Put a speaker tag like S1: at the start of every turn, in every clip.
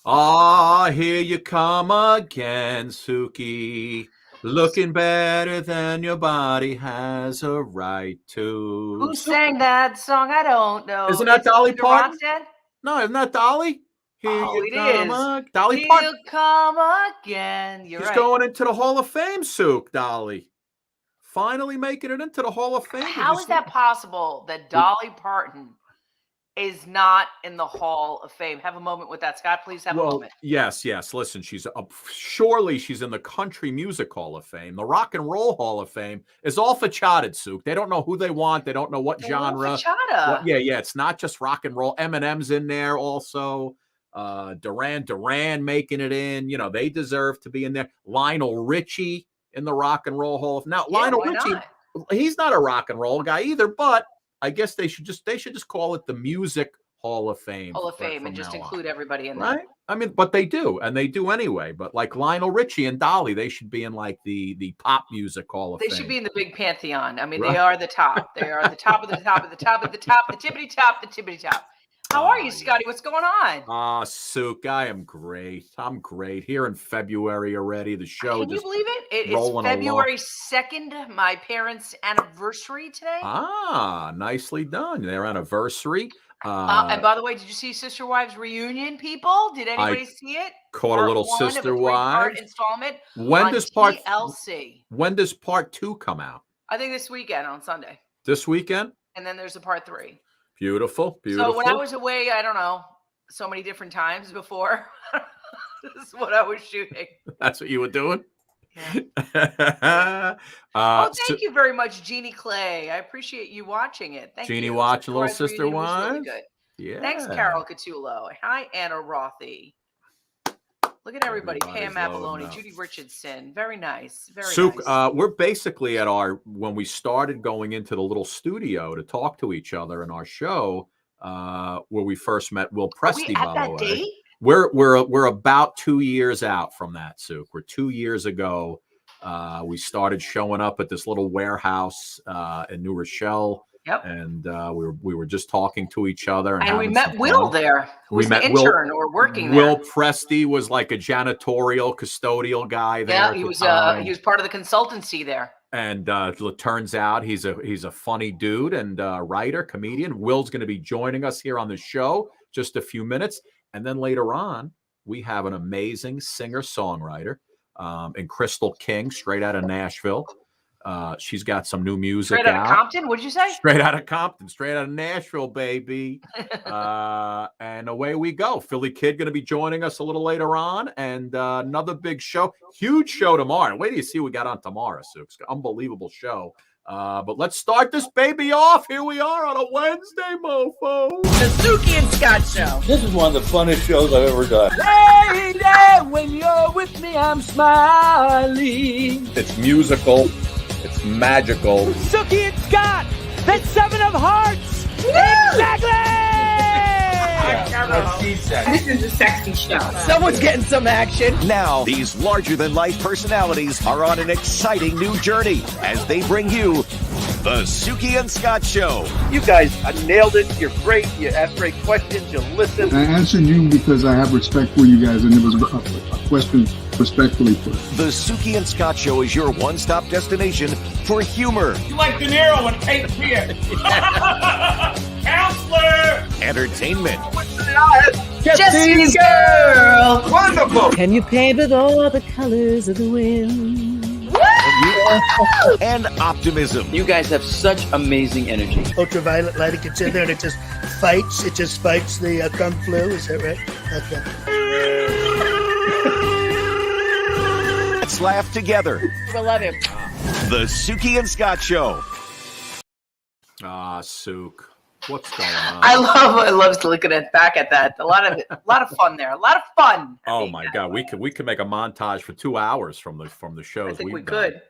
S1: Ah, here you come again, Suki. Looking better than your body has a right to.
S2: Who sang that song? I don't know.
S1: Isn't that Dolly Parton?
S2: Rockstead?
S1: No, isn't that Dolly? Here
S2: Oh,
S1: you
S2: it
S1: come,
S2: is.
S1: Dolly Parton.
S2: He'll come again. You're
S1: She's
S2: right.
S1: going into the Hall of Fame, Sook, Dolly. Finally making it into the Hall of Fame.
S2: How is that possible that Dolly Parton is not in the Hall of Fame? Have a moment with that, Scott. Please have a moment.
S1: Yes. Listen, surely she's in the Country Music Hall of Fame. The Rock and Roll Hall of Fame is all fachada, Sook. They don't know who they want. They don't know what genre. Yeah. It's not just rock and roll. Eminem's in there also. Duran making it in. You know, they deserve to be in there. Lionel Richie in the Rock and Roll Hall of Fame. Now, Lionel Richie, he's not a rock and roll guy either, but I guess they should just call it the Music Hall of Fame.
S2: Hall of Fame, and just include everybody in there.
S1: Right? I mean, but they do, and they do anyway. But like Lionel Richie and Dolly, they should be in like the pop music Hall of Fame.
S2: They should be in the big pantheon. I mean, they are the top. They are the top of the top of the top of the top, the tippity top, the tippity top. How are you, Scotty? What's going on?
S1: Sook, I am great. I'm great. Here in February already. The show.
S2: Can you believe it? It is February 2nd, my parents' anniversary today.
S1: Nicely done. Their anniversary.
S2: And by the way, did you see Sister Wives Reunion, people? Did anybody see it?
S1: Caught a little Sister Wives
S2: installment.
S1: When does
S2: TLC.
S1: When does part 2 come out?
S2: I think this weekend on Sunday.
S1: This weekend?
S2: And then there's a part 3.
S1: Beautiful.
S2: So when I was away, I don't know, so many different times before, this is what I was shooting.
S1: That's what you were doing?
S2: Yeah. Thank you very much, Jeannie Clay. I appreciate you watching it. Thank
S1: Jeannie
S2: you.
S1: Watch a little Sister Wives.
S2: Really good.
S1: Yeah.
S2: Thanks, Carol Catullo. Hi, Anna Rothy. Look at everybody. Pam Apolloni, Judy Richardson. Very nice. Very nice.
S1: We're basically at when we started going into the little studio to talk to each other in our show, where we first met Will Presti, by the way.
S2: Date?
S1: We're about 2 years out from that, Sook. We're 2 years ago. We started showing up at this little warehouse in New Rochelle.
S2: Yep.
S1: And we were just talking to each other.
S2: And we met Will there. We met intern or working there.
S1: Will Presti was like a janitorial, custodial guy there.
S2: Yeah, he was part of the consultancy there.
S1: And it turns out he's a funny dude and writer, comedian. Will's going to be joining us here on the show just a few minutes. And then later on, we have an amazing singer-songwriter in Krystal King, straight out of Nashville. She's got some new music
S2: straight out of Compton. What'd you say?
S1: Straight out of Compton, straight out of Nashville, baby. And away we go. Philly Kid going to be joining us a little later on, and another big show, huge show tomorrow. Wait till you see what we got on tomorrow, Sooks. Unbelievable show. But let's start this baby off. Here we are on a Wednesday, mofo.
S3: The Suki and Scott Show.
S4: This is one of the funnest shows I've ever done.
S3: Lady, when you're with me, I'm smiling.
S1: It's musical. It's magical.
S3: Suki and Scott, that's 7 of Hearts. Exactly.
S5: This is a sexy show.
S3: Someone's getting some action.
S6: Now, these larger-than-life personalities are on an exciting new journey as they bring you the Suki and Scott Show.
S4: You guys nailed it. You're great. You ask great questions. You listen.
S7: I answered you because I have respect for you guys, and it was a question respectfully put.
S6: The Suki and Scott Show is your one-stop destination for humor.
S5: You like De Niro and Cape Fear. Counselor!
S6: Entertainment.
S5: Jesse's girl!
S4: Wonderful.
S3: Can you paint with all the colors of the wind?
S6: And optimism.
S8: You guys have such amazing energy.
S9: Ultraviolet light, it gets in there and it just fights the kung flu, is that right? Okay.
S6: Let's laugh together.
S3: I love him.
S6: The Suki and Scott Show.
S1: Sook. What's going on?
S2: I love looking back at that. A lot of fun there. A lot of fun.
S1: Oh my God, we could make a montage for 2 hours from the shows.
S2: I think we
S1: done.
S2: could.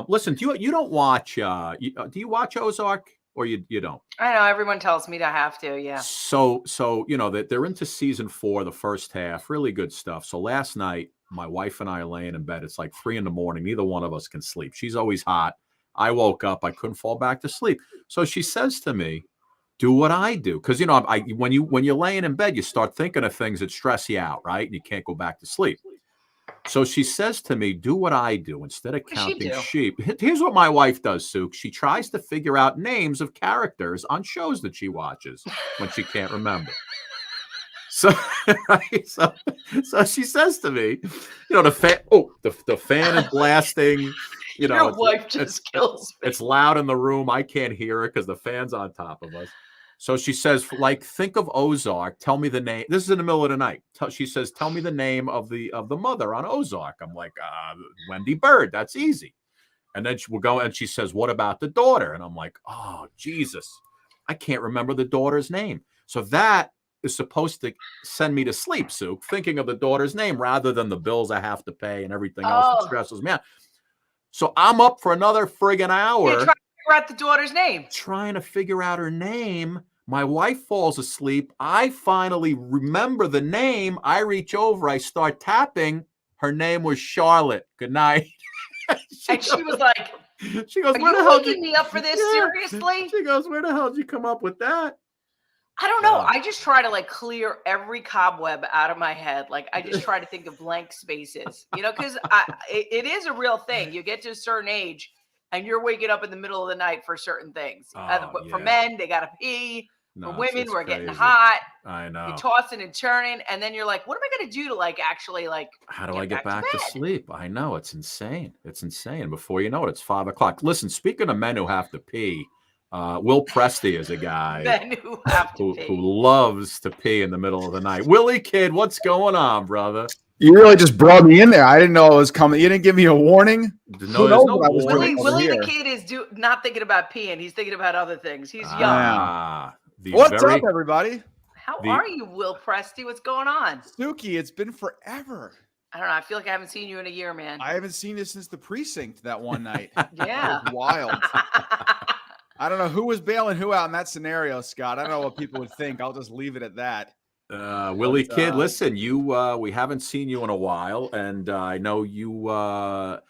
S1: Listen, you don't watch? Do you watch Ozark or you don't?
S2: I know everyone tells me to have to. Yeah.
S1: So you know that they're into season 4, the first half. Really good stuff. So last night, my wife and I are laying in bed. It's like 3 a.m. Neither one of us can sleep. She's always hot. I woke up. I couldn't fall back to sleep. So she says to me, do what I do. Because, when you're laying in bed, you start thinking of things that stress you out, right? And you can't go back to sleep. So she says to me, do what I do instead of counting sheep. Here's what my wife does, Suk. She tries to figure out names of characters on shows that she watches when she can't remember. So, right? So she says to me, the fan. Oh, the fan is blasting.
S2: Your wife just kills me.
S1: It's loud in the room. I can't hear it because the fan's on top of us. So she says, think of Ozark. Tell me the name. This is in the middle of the night. She says, tell me the name of the mother on Ozark. I'm like, Wendy Bird. That's easy. And then we'll go, and she says, what about the daughter? And I'm like, oh, Jesus. I can't remember the daughter's name. So that is supposed to send me to sleep, Suk, thinking of the daughter's name rather than the bills I have to pay and everything else that stresses me out. So I'm up for another friggin' hour.
S2: You're trying to figure out the daughter's name.
S1: Trying to figure out her name. My wife falls asleep. I finally remember the name. I reach over. I start tapping. Her name was Charlotte. Good night.
S2: She was like,
S1: she goes,
S2: are
S1: where the
S2: you
S1: hell
S2: waking me up for this? Seriously?
S1: She goes, where the hell did you come up with that?
S2: I don't know. I just try to clear every cobweb out of my head. I just try to think of blank spaces, because it is a real thing. You get to a certain age and you're waking up in the middle of the night for certain things. For men, they got to pee. For women, we're getting hot.
S1: I know.
S2: You're tossing and turning. And then you're like, what am I going to do to actually
S1: how do I get back to sleep? I know. It's insane. It's insane. Before you know it, it's 5 o'clock. Listen, speaking of men who have to pee, Will Presti is a guy who loves to pee in the middle of the night. Willie Kid, what's going on, brother?
S10: You really just brought me in there. I didn't know it was coming. You didn't give me a warning.
S2: Willie the Kid is not thinking about peeing. He's thinking about other things. He's young.
S10: What's up, everybody?
S2: How are you, Will Presti? What's going on?
S10: Suki, it's been forever.
S2: I don't know. I feel like I haven't seen you in a year, man.
S10: I haven't seen you since the precinct that one night.
S2: Yeah.
S10: It was wild. I don't know who was bailing who out in that scenario, Scott. I don't know what people would think. I'll just leave it at that.
S1: Willie Kid, listen, we haven't seen you in a while, and I know you are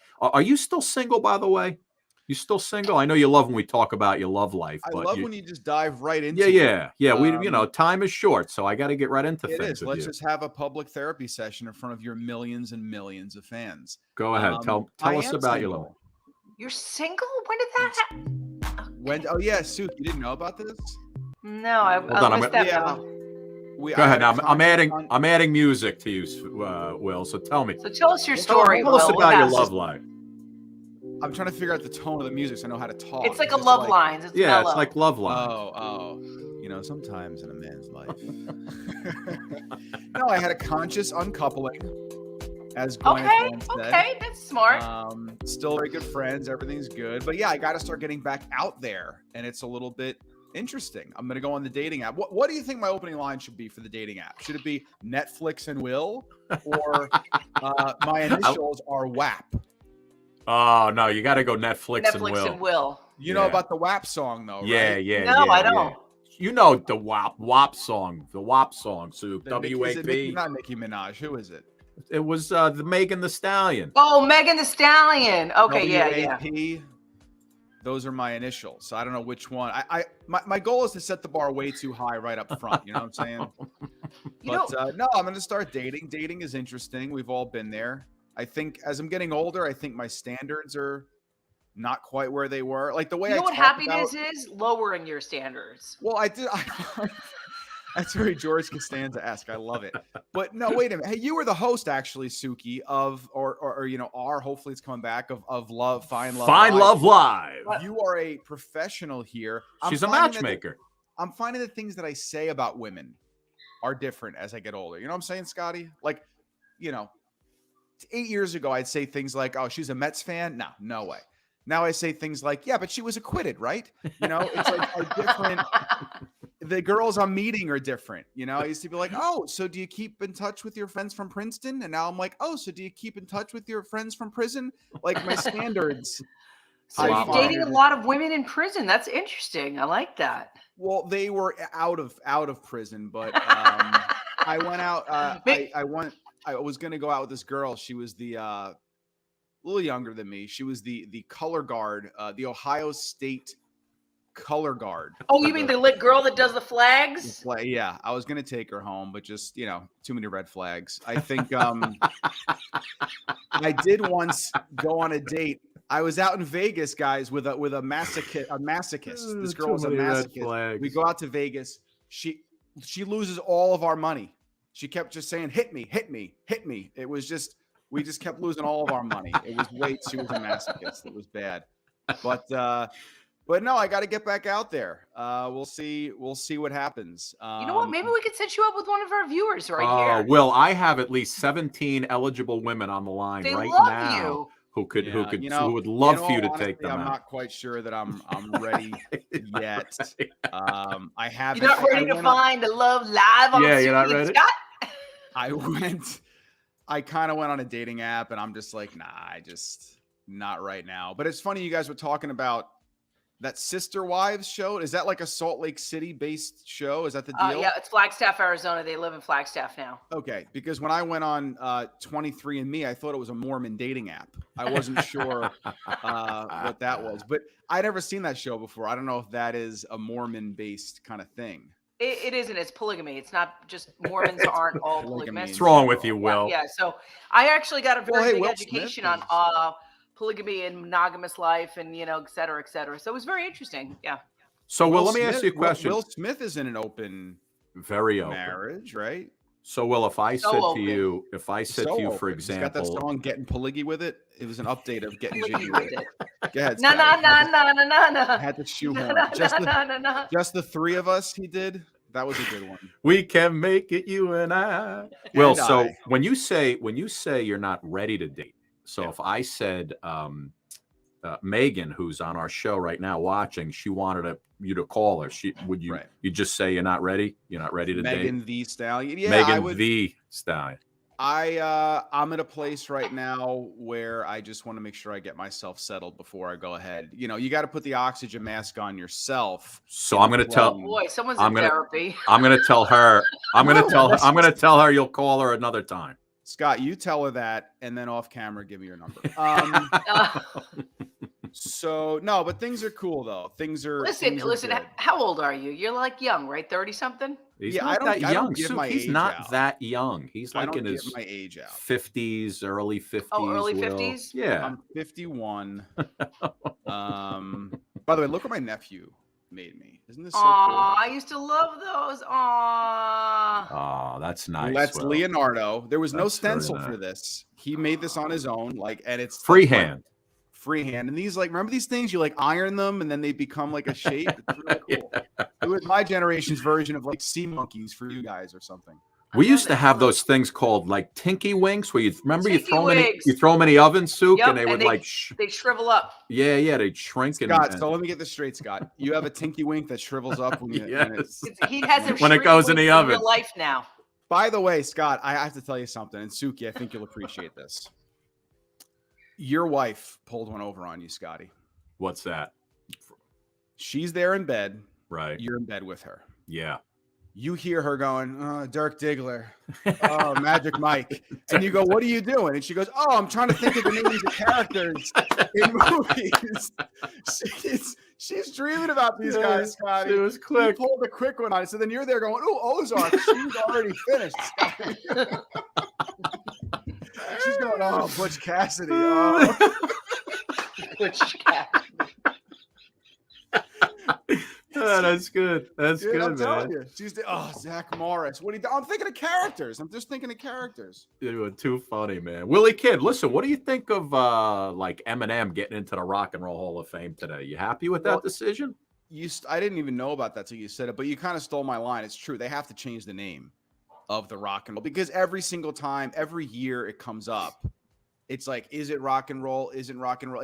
S1: you still single, by the way? You still single? I know you love when we talk about your love life.
S10: I love when you just dive right into
S1: it. Yeah. We time is short, so I got to get right into things.
S10: Let's just have a public therapy session in front of your millions and millions of fans.
S1: Go ahead. Tell us about your love.
S2: You're single? When did that happen?
S10: Oh yeah, Suk, you didn't know about this?
S2: No, I missed that.
S10: Yeah.
S1: Go ahead. Now, I'm adding music to you, Will. So tell me.
S2: So tell us your story.
S1: Tell us about your love life.
S10: I'm trying to figure out the tone of the music so I know how to talk.
S2: It's like a love lines. It's mellow.
S1: It's like love lines.
S10: Oh. Sometimes in a man's life. No, I had a conscious uncoupling, as Gwen said.
S2: Okay, that's smart.
S10: Still very good friends. Everything's good. But yeah, I got to start getting back out there, and it's a little bit interesting. I'm going to go on the dating app. What do you think my opening line should be for the dating app? Should it be Netflix and Will, or my initials are WAP?
S1: Oh no, you got to go Netflix and Will.
S10: You know about the WAP song though, right?
S1: Yeah.
S2: No, I don't.
S1: You know the WAP song, Sue. WAP.
S10: Not Nicki Minaj. Who is it?
S1: It was the Megan Thee Stallion.
S2: Oh, Megan Thee Stallion. Okay,
S10: WAP. Yeah. Those are my initials. So I don't know which one. My goal is to set the bar way too high right up front. You know what I'm saying? No, I'm going to start dating. Dating is interesting. We've all been there. I think as I'm getting older, I think my standards are not quite where they were. Like the way
S2: what happiness is? Lowering your standards.
S10: Well, I did. That's very George Costanza-esque. I love it. But no, wait a minute. Hey, you were the host actually, Suki, of hopefully it's coming back of Love, Find Love Live. You are a professional here.
S1: She's a matchmaker.
S10: I'm finding the things that I say about women are different as I get older. You know what I'm saying, Scotty? 8 years ago, I'd say things like, oh, she's a Mets fan. No way. Now I say things like, yeah, but she was acquitted, right? It's like a different, the girls I'm meeting are different. I used to be like, oh, so do you keep in touch with your friends from Princeton? And now I'm like, oh, so do you keep in touch with your friends from prison? Like my standards.
S2: So you're dating a lot of women in prison. That's interesting. I like that.
S10: Well, they were out of prison, but I went out. I was going to go out with this girl. She was a little younger than me. She was the color guard, the Ohio State color guard.
S2: Oh, you mean the lit girl that does the flags?
S10: Yeah, I was gonna take her home, but just too many red flags. I think I did once go on a date. I was out in Vegas, guys, with a masochist. This girl was a masochist. We go out to Vegas. She loses all of our money. She kept just saying, "Hit me, hit me, hit me." It was just we just kept losing all of our money. It was she was a masochist. It was bad. But no, I got to get back out there. We'll see what happens.
S2: You know what? Maybe we could set you up with one of our viewers right here.
S1: Will, I have at least 17 eligible women on the line right now who would love for you to take them out.
S10: I'm not quite sure that I'm ready yet. I haven't.
S2: You're not ready to find a love live on
S1: you're not ready?
S2: Scott?
S10: I kind of went on a dating app, and I'm just like, nah, not right now. But it's funny you guys were talking about that Sister Wives show. Is that like a Salt Lake City based show? Is that the deal?
S2: Yeah, it's Flagstaff, Arizona. They live in Flagstaff now.
S10: Okay, because when I went on 23andMe, I thought it was a Mormon dating app. I wasn't sure what that was, but I'd never seen that show before. I don't know if that is a Mormon based kind of thing.
S2: It isn't. It's polygamy. It's not just Mormons aren't all polygamous.
S1: What's wrong with you, Will?
S2: Yeah. So I actually got a very big education on polygamy and monogamous life, and et cetera, et cetera. So it was very interesting. Yeah.
S1: So Will, let me ask you a question.
S10: Will Smith is in an open,
S1: very open
S10: marriage, right?
S1: So Will, if I said to you, for example,
S10: he's got that song "Getting Polyggy with It." It was an update of "Getting Jiggy with It." Go ahead.
S2: No.
S10: Had to shoehorn just the three of us. He did. That was a good one.
S1: We can make it, you and I. Will, so when you say you're not ready to date, so if I said Megan, who's on our show right now watching, she wanted you to call her, you just say you're not ready? You're not ready to date?
S10: Megan the Stallion. Yeah,
S1: Megan the Stallion.
S10: I'm at a place right now where I just want to make sure I get myself settled before I go ahead. You got to put the oxygen mask on yourself.
S1: So I'm going to tell.
S2: Oh boy, someone's in therapy.
S1: I'm going to tell her. I'm going to tell her you'll call her another time.
S10: Scott, you tell her that, and then off camera, give me your number. So no, but things are cool though.
S2: Listen. How old are you? You're like young, right? 30 something.
S1: He's not that young. He's not that young. He's like in his
S10: my age out.
S1: 50s, early 50s.
S2: Oh, early 50s.
S1: Yeah,
S10: I'm 51. By the way, look what my nephew made me. Isn't this so cool?
S2: I used to love those.
S1: Oh, that's nice.
S10: That's Leonardo. There was no stencil for this. He made this on his own, and it's
S1: freehand.
S10: Freehand. And these, remember these things? You iron them and then they become like a shape. It's really cool. It was my generation's version of sea monkeys for you guys or something.
S1: We used to have those things called Tinky Winks, where you throw them in the oven, Souk, and they would
S2: they shrivel up.
S1: Yeah, they'd shrink.
S10: Scott, so let me get this straight, Scott. You have a Tinky Wink that shrivels up when
S2: he has
S1: when it goes in the oven.
S2: Real life now.
S10: By the way, Scott, I have to tell you something, and Suki, I think you'll appreciate this. Your wife pulled one over on you, Scotty.
S1: What's that?
S10: She's there in bed.
S1: Right.
S10: You're in bed with her.
S1: Yeah.
S10: You hear her going, "Oh, Dirk Diggler. Oh, Magic Mike." And you go, "What are you doing?" And she goes, "Oh, I'm trying to think of the names of characters in movies." She's dreaming about these guys, Scotty.
S1: It was quick.
S10: You pulled a quick one on it. So then you're there going, "Oh, Ozark." She's already finished, Scotty. She's going, "Oh, Butch Cassidy." Oh.
S2: Butch Cassidy.
S1: Oh, that's good. That's good,
S10: I'm telling
S1: man.
S10: you. She's Zach Morris. I'm thinking of characters. I'm just thinking of characters.
S1: You're too funny, man. Willie Kid, listen, what do you think of Eminem getting into the Rock and Roll Hall of Fame today? You happy with that decision?
S10: I didn't even know about that till you said it, but you kind of stole my line. It's true. They have to change the name of the Rock and Roll because every single time, every year it comes up. It's like, is it rock and roll? Isn't rock and roll?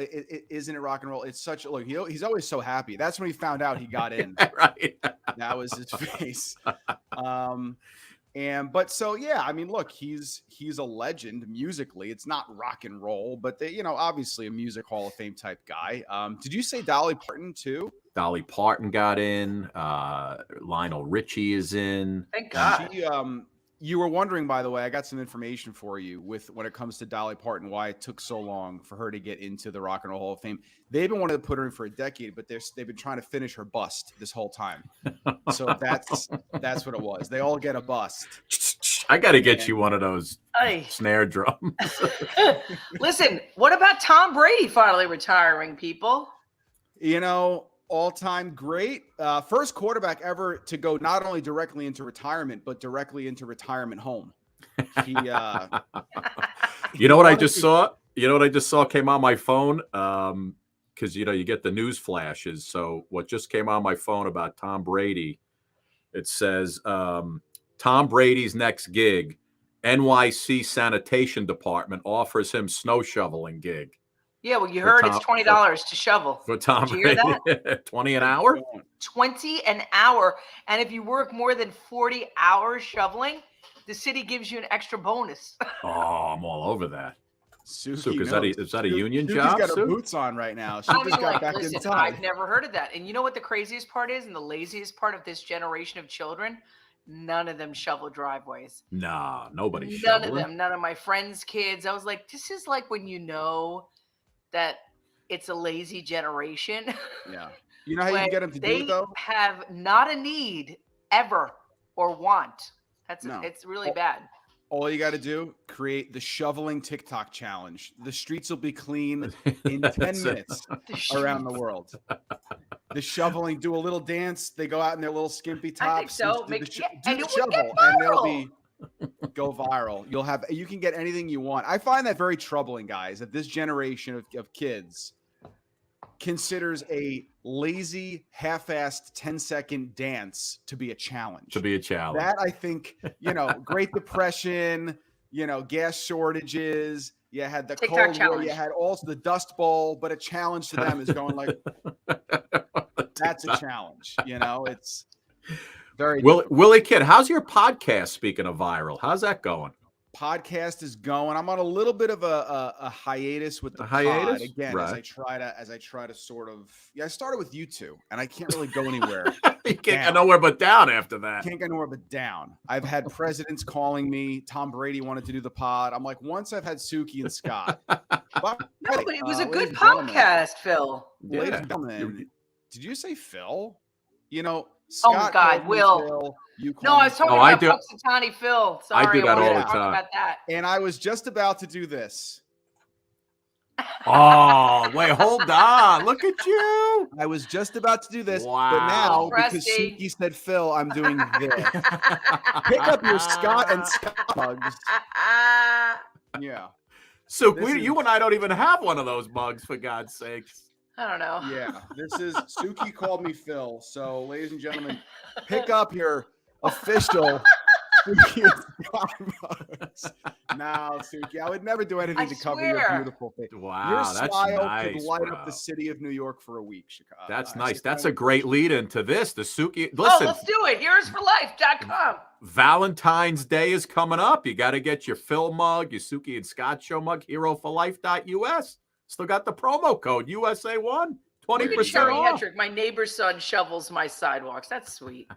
S10: Isn't it rock and roll? It's such a look. He's always so happy. That's when he found out he got in.
S1: Right.
S10: That was his face. But look, he's a legend musically. It's not rock and roll, but obviously a music Hall of Fame type guy. Did you say Dolly Parton too?
S1: Dolly Parton got in. Lionel Richie is in.
S2: Thank God.
S10: You were wondering, by the way, I got some information for you when it comes to Dolly Parton, why it took so long for her to get into the Rock and Roll Hall of Fame. They've been wanting to put her in for a decade, but they've been trying to finish her bust this whole time. So that's what it was. They all get a bust.
S1: I got to get you one of those snare drums.
S2: Listen, what about Tom Brady finally retiring, people?
S10: You know, all-time great. First quarterback ever to go not only directly into retirement, but directly into retirement home. He,
S1: you know what I just saw? You know what I just saw came on my phone? Because, you know, you get the news flashes. So what just came on my phone about Tom Brady, it says Tom Brady's next gig, NYC Sanitation Department offers him snow shoveling gig.
S2: Yeah, well, you heard it's $20 to shovel.
S1: For Tom
S2: Did you hear
S1: that? 20 an hour?
S2: 20 an hour. And if you work more than 40 hours shoveling, the city gives you an extra bonus.
S1: Oh, I'm all over that.
S10: Suki,
S1: is that a union
S10: Suki's
S1: job?
S10: got her boots on right now. She just got back inside.
S2: I've never heard of that. And you know what the craziest part is, and the laziest part of this generation of children? None of them shovel driveways.
S1: Nah, nobody.
S2: None of them. None of my friends' kids. I was like, this is like when you know that it's a lazy generation.
S10: Yeah. You know how you can get them to do it, though?
S2: They have not a need ever or want. It's really bad.
S10: All you got to do, create the shoveling TikTok challenge. The streets will be clean in 10 minutes around the world. The shoveling, do a little dance. They go out in their little skimpy tops.
S2: I think so.
S10: Do the shovel, and they'll go viral. You can get anything you want. I find that very troubling, guys, that this generation of kids considers a lazy, half-assed 10-second dance to be a challenge. That, I think, Great Depression, gas shortages. You had the Cold War. You had also the Dust Bowl, but a challenge to them is going like, that's a challenge. It's very
S1: Willie Kid, how's your podcast? Speaking of viral, how's that going?
S10: Podcast is going. I'm on a little bit of a hiatus with the pod again,
S1: right.
S10: as I try to sort of. I started with you two, and I can't really go anywhere.
S1: You can't get nowhere but down after that.
S10: Can't get nowhere but down. I've had presidents calling me. Tom Brady wanted to do the pod. I'm like, once I've had Suki and Scott.
S2: But it was a good podcast, Phil.
S10: Ladies and gentlemen, did you say Phil? Scott,
S2: oh God, Will. No, I was talking about Puxatani Phil. Sorry,
S1: I do that all the
S2: time. About that.
S10: And I was just about to do this.
S1: Oh, wait, hold on. Look at you.
S10: I was just about to do this.
S1: Wow.
S10: But now,
S2: Presti.
S10: because Suki said Phil, I'm doing this. Pick up your Scott and Scott mugs. Yeah.
S1: So you and I don't even have one of those mugs, for God's sakes.
S2: I don't know.
S10: Yeah, this is Suki called me Phil. So, ladies and gentlemen, pick up your official Suki mugs. No, Suki, I would never do anything to cover your beautiful face.
S1: Wow,
S10: your
S1: that's
S10: smile
S1: nice,
S10: could light up the city of New York for a week. Chicago.
S1: That's nice. That's a great lead into this. The Suki. Listen,
S2: let's do it. Heroesforlife.com.
S1: Valentine's Day is coming up. You got to get your Phil mug, your Suki and Scott show mug, heroforlife.us. Still got the promo code USA1, 20% off.
S2: My neighbor's son shovels my sidewalks. That's sweet.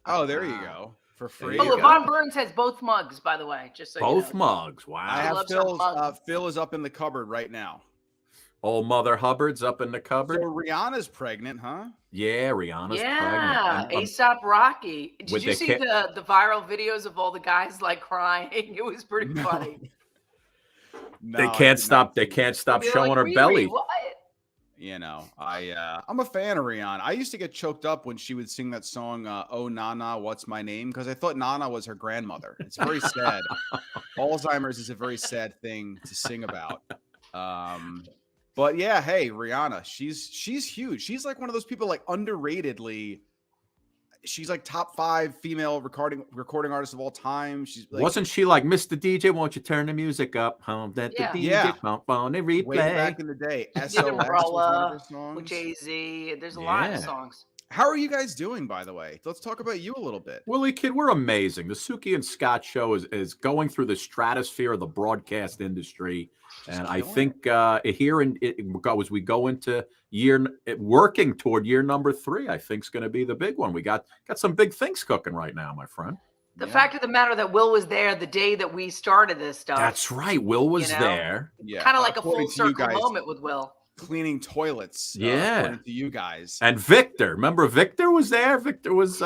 S10: Oh, there you go. For free.
S2: Oh, Levon Burns has both mugs, by the way. Just so
S1: both
S2: you know.
S1: mugs. Wow.
S10: I have Phil's. Phil is up in the cupboard right now.
S1: Old Mother Hubbard's up in the cupboard.
S10: So Rihanna's pregnant, huh?
S1: Yeah, Rihanna's pregnant.
S2: Yeah, A$AP Rocky. Did you see the viral videos of all the guys like crying? It was pretty funny.
S10: No,
S1: they can't stop. They can't stop showing her belly.
S2: What?
S10: I'm a fan of Rihanna. I used to get choked up when she would sing that song, "Oh Nana, What's My Name?" because I thought Nana was her grandmother. It's very sad. Alzheimer's is a very sad thing to sing about. But yeah, hey, Rihanna, she's huge. She's like one of those people, like underratedly. She's like top 5 female recording artists of all time. She's like,
S1: wasn't she like Mr. DJ? Won't you turn the music up? That the DJ phone and replay.
S10: Way back in the day, SOS was one of her songs.
S2: With Jay-Z. There's a lot of songs.
S10: How are you guys doing, by the way? Let's talk about you a little bit.
S1: Willie Kid, we're amazing. The Suki and Scott show is going through the stratosphere of the broadcast industry. And I think here as we go into working toward year number 3, I think is going to be the big one. We got some big things cooking right now, my friend.
S2: The fact of the matter that Will was there the day that we started this stuff.
S1: That's right. Will was there.
S10: Yeah,
S2: kind of like a full
S10: according to you
S2: circle
S10: guys,
S2: moment with Will.
S10: cleaning toilets.
S1: Yeah.
S10: According to you guys.
S1: And Victor, remember Victor was there? Victor was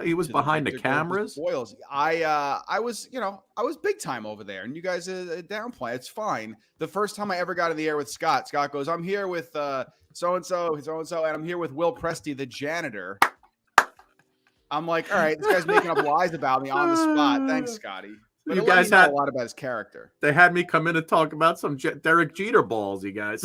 S1: he was
S10: To
S1: behind the
S10: Victor Gold's
S1: cameras.
S10: Spoils. I was, I was big time over there, and you guys downplay. It's fine. The first time I ever got in the air with Scott goes, "I'm here with so and so, and I'm here with Will Presti, the janitor." I'm like, all right, this guy's making up lies about me on the spot. Thanks, Scotty. But
S1: You guys
S10: know
S1: had
S10: a lot about his character.
S1: They had me come in and talk about some Derek Jeter balls, you guys.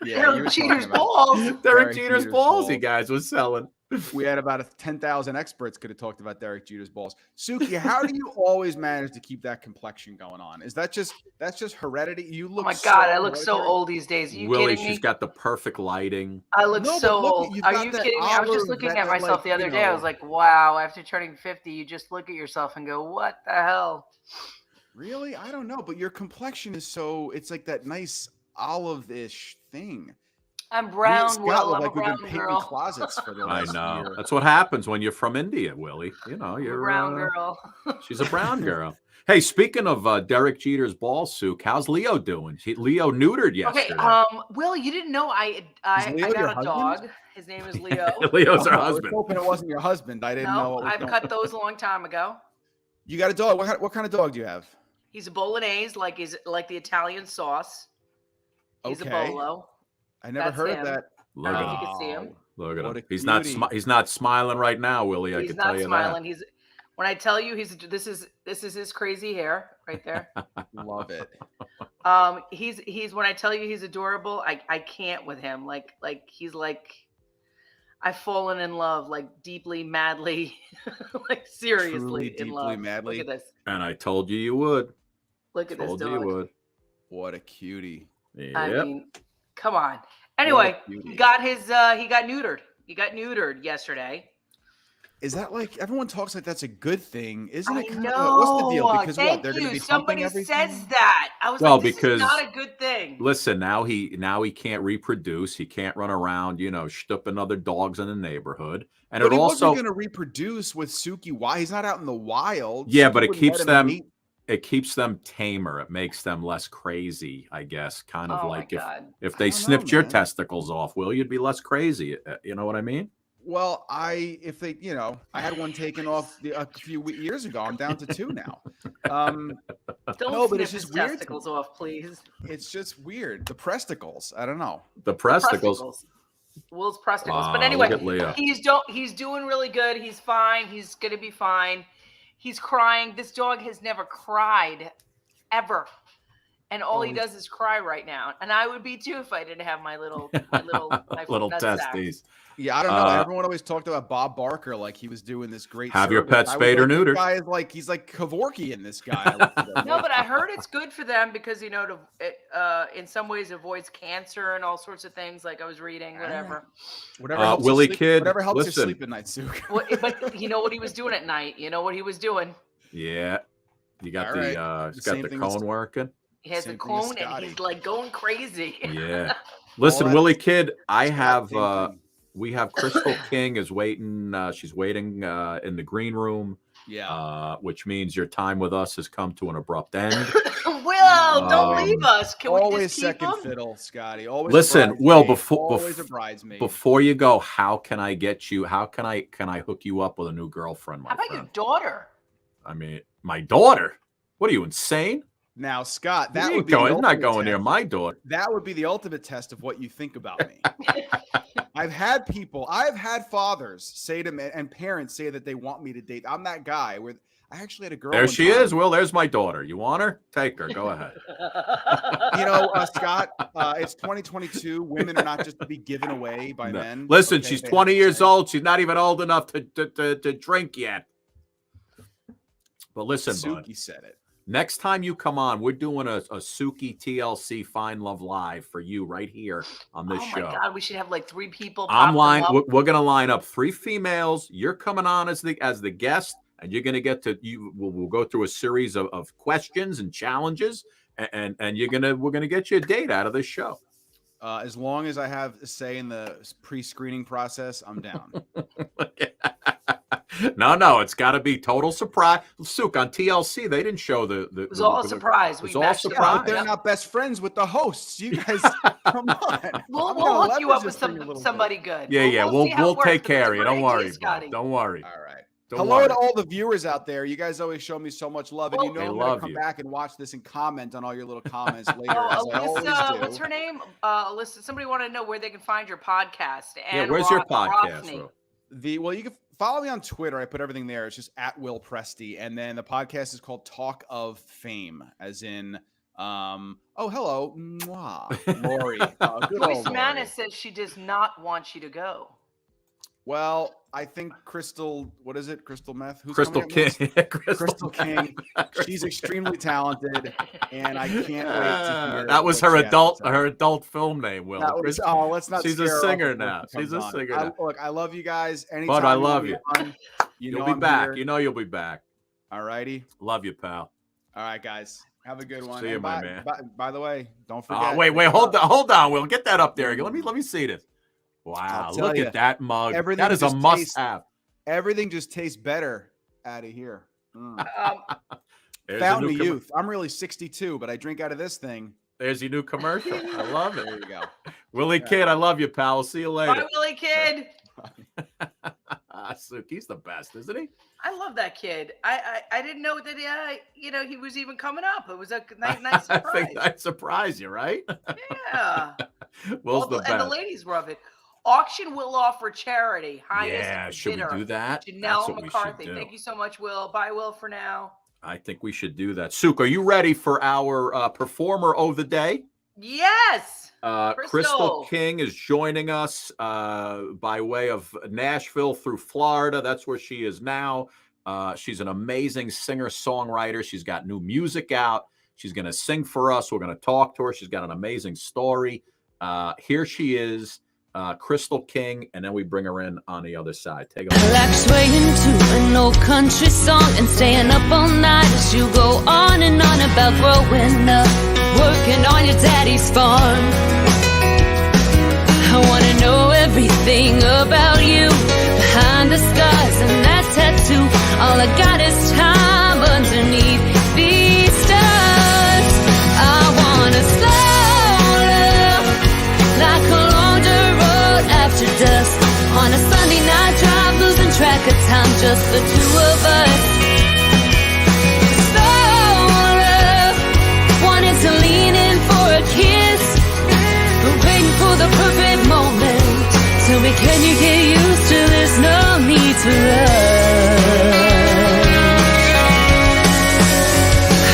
S10: Yeah,
S2: Derek Jeter's balls.
S1: Derek Jeter's balls, you guys was selling.
S10: We had about 10,000 experts could have talked about Derek Jeter's balls. Suki, how do you always manage to keep that complexion going on? Is that's just heredity? You look.
S2: Oh my God, I look so old these days. Are you
S1: Willie,
S2: kidding me?
S1: she's got the perfect lighting.
S2: I look so old. Are you kidding me? I was just looking at myself the other day. I was like, wow, after turning 50, you just look at yourself and go, what the hell?
S10: Really? I don't know, but your complexion is it's like that nice olive-ish thing.
S2: I'm brown, Will. I'm
S10: like
S2: a brown
S10: we've been
S2: girl.
S10: closets for the
S1: I
S10: last
S1: know.
S10: year.
S1: That's what happens when you're from India, Willie. You're
S2: a brown girl.
S1: She's a brown girl. Hey, speaking of Derek Jeter's ball, Souk, how's Leo doing? Leo neutered yesterday.
S2: Okay, Will, you didn't know I got a dog. His name is Leo.
S1: Leo's her
S10: I was
S1: husband.
S10: hoping it wasn't your husband. I didn't know.
S2: I've cut those a long time ago.
S10: You got a dog. What kind of dog do you have?
S2: He's a Bolognese, like the Italian sauce. He's a Bolo.
S10: I never heard of that.
S1: Look
S2: I
S1: at
S2: don't know if
S1: him.
S2: you can see him.
S1: Look at
S10: What
S1: him.
S10: a
S1: He's not smiling right now, Willie. I can tell you
S2: smiling.
S1: that.
S2: He's when I tell you this is his crazy hair right there.
S10: Love it.
S2: He's when I tell you he's adorable, I can't with him. Like he's like I've fallen in love, like deeply, madly, like seriously
S10: Truly,
S2: in
S10: deeply,
S2: love.
S10: madly.
S2: Look at this.
S1: And I told you you would.
S2: Look at this
S1: Told
S2: dog.
S1: you you would.
S10: What a cutie.
S1: Yep.
S2: I mean, come on. Anyway,
S10: cutie.
S2: he got neutered. He got neutered yesterday.
S10: Is that like everyone talks like that's a good thing? Isn't it?
S2: I
S10: Kind
S2: know.
S10: Of, what's the deal? Because
S2: Thank
S10: what? They're going to
S2: you.
S10: be humping
S2: Somebody
S10: everything?
S2: says that. I was
S1: Well,
S2: like, this
S1: because
S2: is not a good thing.
S1: Listen, now he can't reproduce. He can't run around, stooping other dogs in the neighborhood. And
S10: But
S1: it
S10: he
S1: also
S10: wasn't going to reproduce with Suki. Why? He's not out in the wild.
S1: Yeah,
S10: Suki
S1: but it
S10: wouldn't
S1: keeps
S10: let him
S1: them
S10: mate.
S1: it keeps them tamer. It makes them less crazy, I guess. Kind of
S2: Oh
S1: like
S2: my God.
S1: if they
S10: I don't know,
S1: snipped your
S10: man.
S1: testicles off, Will, you'd be less crazy. You know what I mean?
S10: Well, I had one taken off a few years ago. I'm down to 2 now.
S2: Don't
S10: No, but
S2: snip
S10: it's just
S2: his
S10: weird to
S2: testicles
S10: me.
S2: off, please.
S10: It's just weird. The presticles. I don't know.
S1: The presticles.
S2: Will's presticles.
S1: Wow,
S2: But anyway,
S1: look at Leo.
S2: he's doing really good. He's fine. He's gonna be fine. He's crying. This dog has never cried ever. And all he does is cry right now. And I would be too if I didn't have my little
S1: little
S2: nutsack.
S1: testes.
S10: Yeah, I don't know. Everyone always talked about Bob Barker like he was doing this great.
S1: Have your
S10: service.
S1: pet
S10: I was
S1: spayed or
S10: like, this
S1: neutered.
S10: Guy is like he's like Kevorkian. This guy.
S2: No, but I heard it's good for them because it in some ways avoids cancer and all sorts of things. Like I was reading, whatever.
S10: Whatever helps
S1: Willie
S10: you sleep,
S1: Kid,
S10: whatever helps
S1: listen.
S10: you sleep at night, Suk.
S2: But you know what he was doing at night. You know what he was doing.
S1: Yeah. You got
S10: All
S1: the
S10: right.
S1: he's
S10: Same
S1: got the
S10: thing as-
S1: cone working.
S2: He has
S10: Same
S2: a
S10: thing as
S2: cone and
S10: Scotty.
S2: he's like going crazy.
S1: Yeah. Listen,
S10: that-
S1: Willie Kid, I
S10: Scott,
S1: have
S10: same thing.
S1: we have Krystal King is waiting. She's waiting in the green room.
S10: Yeah.
S1: Which means your time with us has come to an abrupt end.
S2: Will, don't leave us. Can we
S10: Always
S2: just keep
S10: second
S2: him?
S10: fiddle, Scotty. Always.
S1: Listen,
S10: a
S1: Will,
S10: bridesmaid. Always a bridesmaid.
S1: before you go, how can I get you? How can I hook you up with a new girlfriend, my
S2: How about
S1: friend?
S2: your daughter?
S1: I mean, my daughter. What are you insane?
S10: Now, Scott, that
S1: You
S10: would
S1: ain't
S10: be the
S1: going, not
S10: ultimate
S1: going near
S10: test.
S1: my daughter.
S10: That would be the ultimate test of what you think about me. I've had fathers say to me and parents say that they want me to date. I'm that guy where I actually had a girl.
S1: There
S10: one
S1: she
S10: time.
S1: is. Will, there's my daughter. You want her? Take her. Go ahead.
S10: Scott, it's 2022. Women are not just to be given away by
S1: No.
S10: men.
S1: Listen,
S10: okay?
S1: she's
S10: They
S1: 20
S10: have to
S1: years
S10: say.
S1: old. She's not even old enough to drink yet. But listen, bud,
S10: Suki said it.
S1: next time you come on, we're doing a Suki TLC Find Love Live for you right here on this
S2: Oh
S1: show.
S2: my God, we should have like 3 people.
S1: I'm
S2: pop them up.
S1: We're going to line up 3 females. You're coming on as the guest, and you're going to get to We'll go through a series of questions and challenges, and we're gonna get you a date out of this show.
S10: As long as I have a say in the pre-screening process, I'm down.
S1: No, it's got to be total surprise. Sook, on TLC, they didn't show the.
S2: It was all a surprise.
S1: It was all surprise.
S10: But they're not best friends with the hosts. You guys, come on.
S2: We'll hook you up with somebody good.
S1: Yeah. We'll take care of you. Don't worry, Scotty. Don't worry.
S10: All right.
S1: Hello
S10: to all the viewers out there. You guys always show me so much love, and I'm going to come back and watch this and comment on all your little comments later.
S2: Alyssa, what's her name? Alyssa. Somebody want to know where they can find your podcast. And
S1: where's your podcast?
S10: Well, you can follow me on Twitter. I put everything there. It's just at Will Presti, and then the podcast is called Talk of Fame, as in, hello, mwah, Lori. Good
S2: Joyce
S10: old
S2: Manis says she does not want you to go.
S10: Well, I think Krystal, what is it? Crystal Meth? Who's
S1: Krystal King.
S10: Krystal King. She's extremely talented, and I can't wait to hear.
S1: That was her adult film name, Will.
S10: Let's not.
S1: She's a singer now. She's a singer now.
S10: Look, I love you guys. Anytime.
S1: But I love you.
S10: You'll
S1: be back. Here. You know you'll be back.
S10: All righty.
S1: Love you, pal.
S10: All right, guys. Have a good one.
S1: See you, my man.
S10: By the way, don't forget.
S1: Wait. Hold on, Will. Get that up there. Let me see this. Wow, look at that mug. That is a must-have.
S10: Everything just tastes better out of here.
S1: Fountain
S10: of youth. I'm really 62, but I drink out of this thing.
S1: There's your new commercial. I love it.
S10: There you go.
S1: Willie Kid, I love you, pal. See you later.
S2: Bye, Willie Kid.
S1: He's the best, isn't he?
S2: I love that kid. I didn't know that he was even coming up. It was a nice surprise.
S1: I think that surprised you, right?
S2: Yeah.
S1: Will's the best.
S2: And the ladies love it. Auction will offer charity.
S1: Should we do that?
S2: Janelle McCarthy. Thank you so much, Will. Bye, Will, for now.
S1: I think we should do that. Sook, are you ready for our performer of the day?
S2: Yes.
S1: Krystal King is joining us by way of Nashville through Florida. That's where she is now. She's an amazing singer-songwriter. She's got new music out. She's going to sing for us. We're going to talk to her. She's got an amazing story. Here she is. Krystal King, and then we bring her in on the other side. Take a look.
S11: Like swaying to an old country song and staying up all night as you go on and on about growing up, working on your daddy's farm. I want to know everything about you, behind the scars and that tattoo. All I got is time underneath these stars. I want to slow love like a after dusk on a Sunday night drive, losing track of time, just the two of us. Slow love, wanted to lean in for a kiss, but waiting for the perfect moment. Tell me, can you get used to this? No need to rush.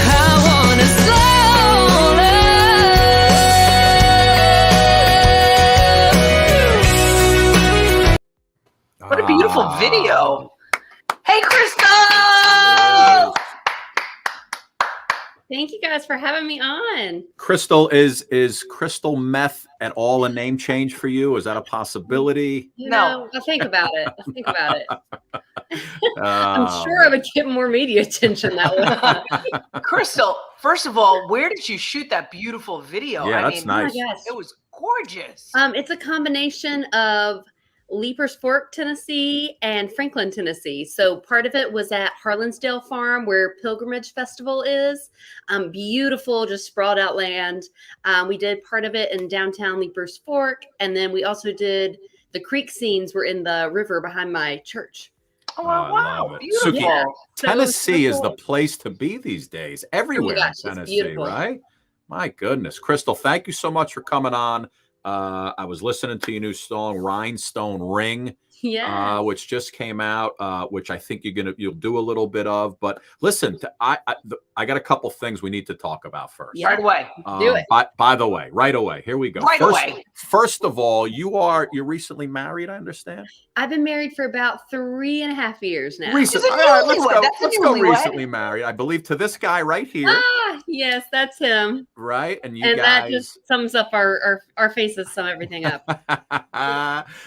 S11: I wanna slow love.
S2: What a beautiful video. Hey, Krystal!
S12: Thank you guys for having me on.
S1: Krystal, is Krystal Meth at all a name change for you? Is that a possibility?
S12: No, I'll think about it. I'm sure I would get more media attention that way.
S2: Krystal, first of all, where did you shoot that beautiful video?
S1: Yeah, that's nice.
S2: It was gorgeous.
S12: It's a combination of Leapers Fork, Tennessee, and Franklin, Tennessee. So part of it was at Harlansdale Farm, where Pilgrimage Festival is. Beautiful, just sprawled out land. We did part of it in downtown Leapers Fork, and then we also did the creek scenes were in the river behind my church.
S2: Oh, wow. Beautiful.
S1: Suki,
S12: Yeah.
S1: Tennessee is the place to be these days. Everywhere in Tennessee,
S12: beautiful.
S1: Right? My goodness. Krystal, thank you so much for coming on. I was listening to your new song, Rhinestone Ring, which just came out, which I think you'll do a little bit of. But listen, I got a couple things we need to talk about first.
S2: Yeah. Right away.
S12: Do it.
S1: By the way, right away. Here we go. First of all, you're recently married, I understand.
S12: I've been married for about 3.5 years now.
S1: Let's go recently married. I believe to this guy right here.
S12: Ah, yes, that's him.
S1: Right, and
S12: guys, that just sums up our faces, sum everything up.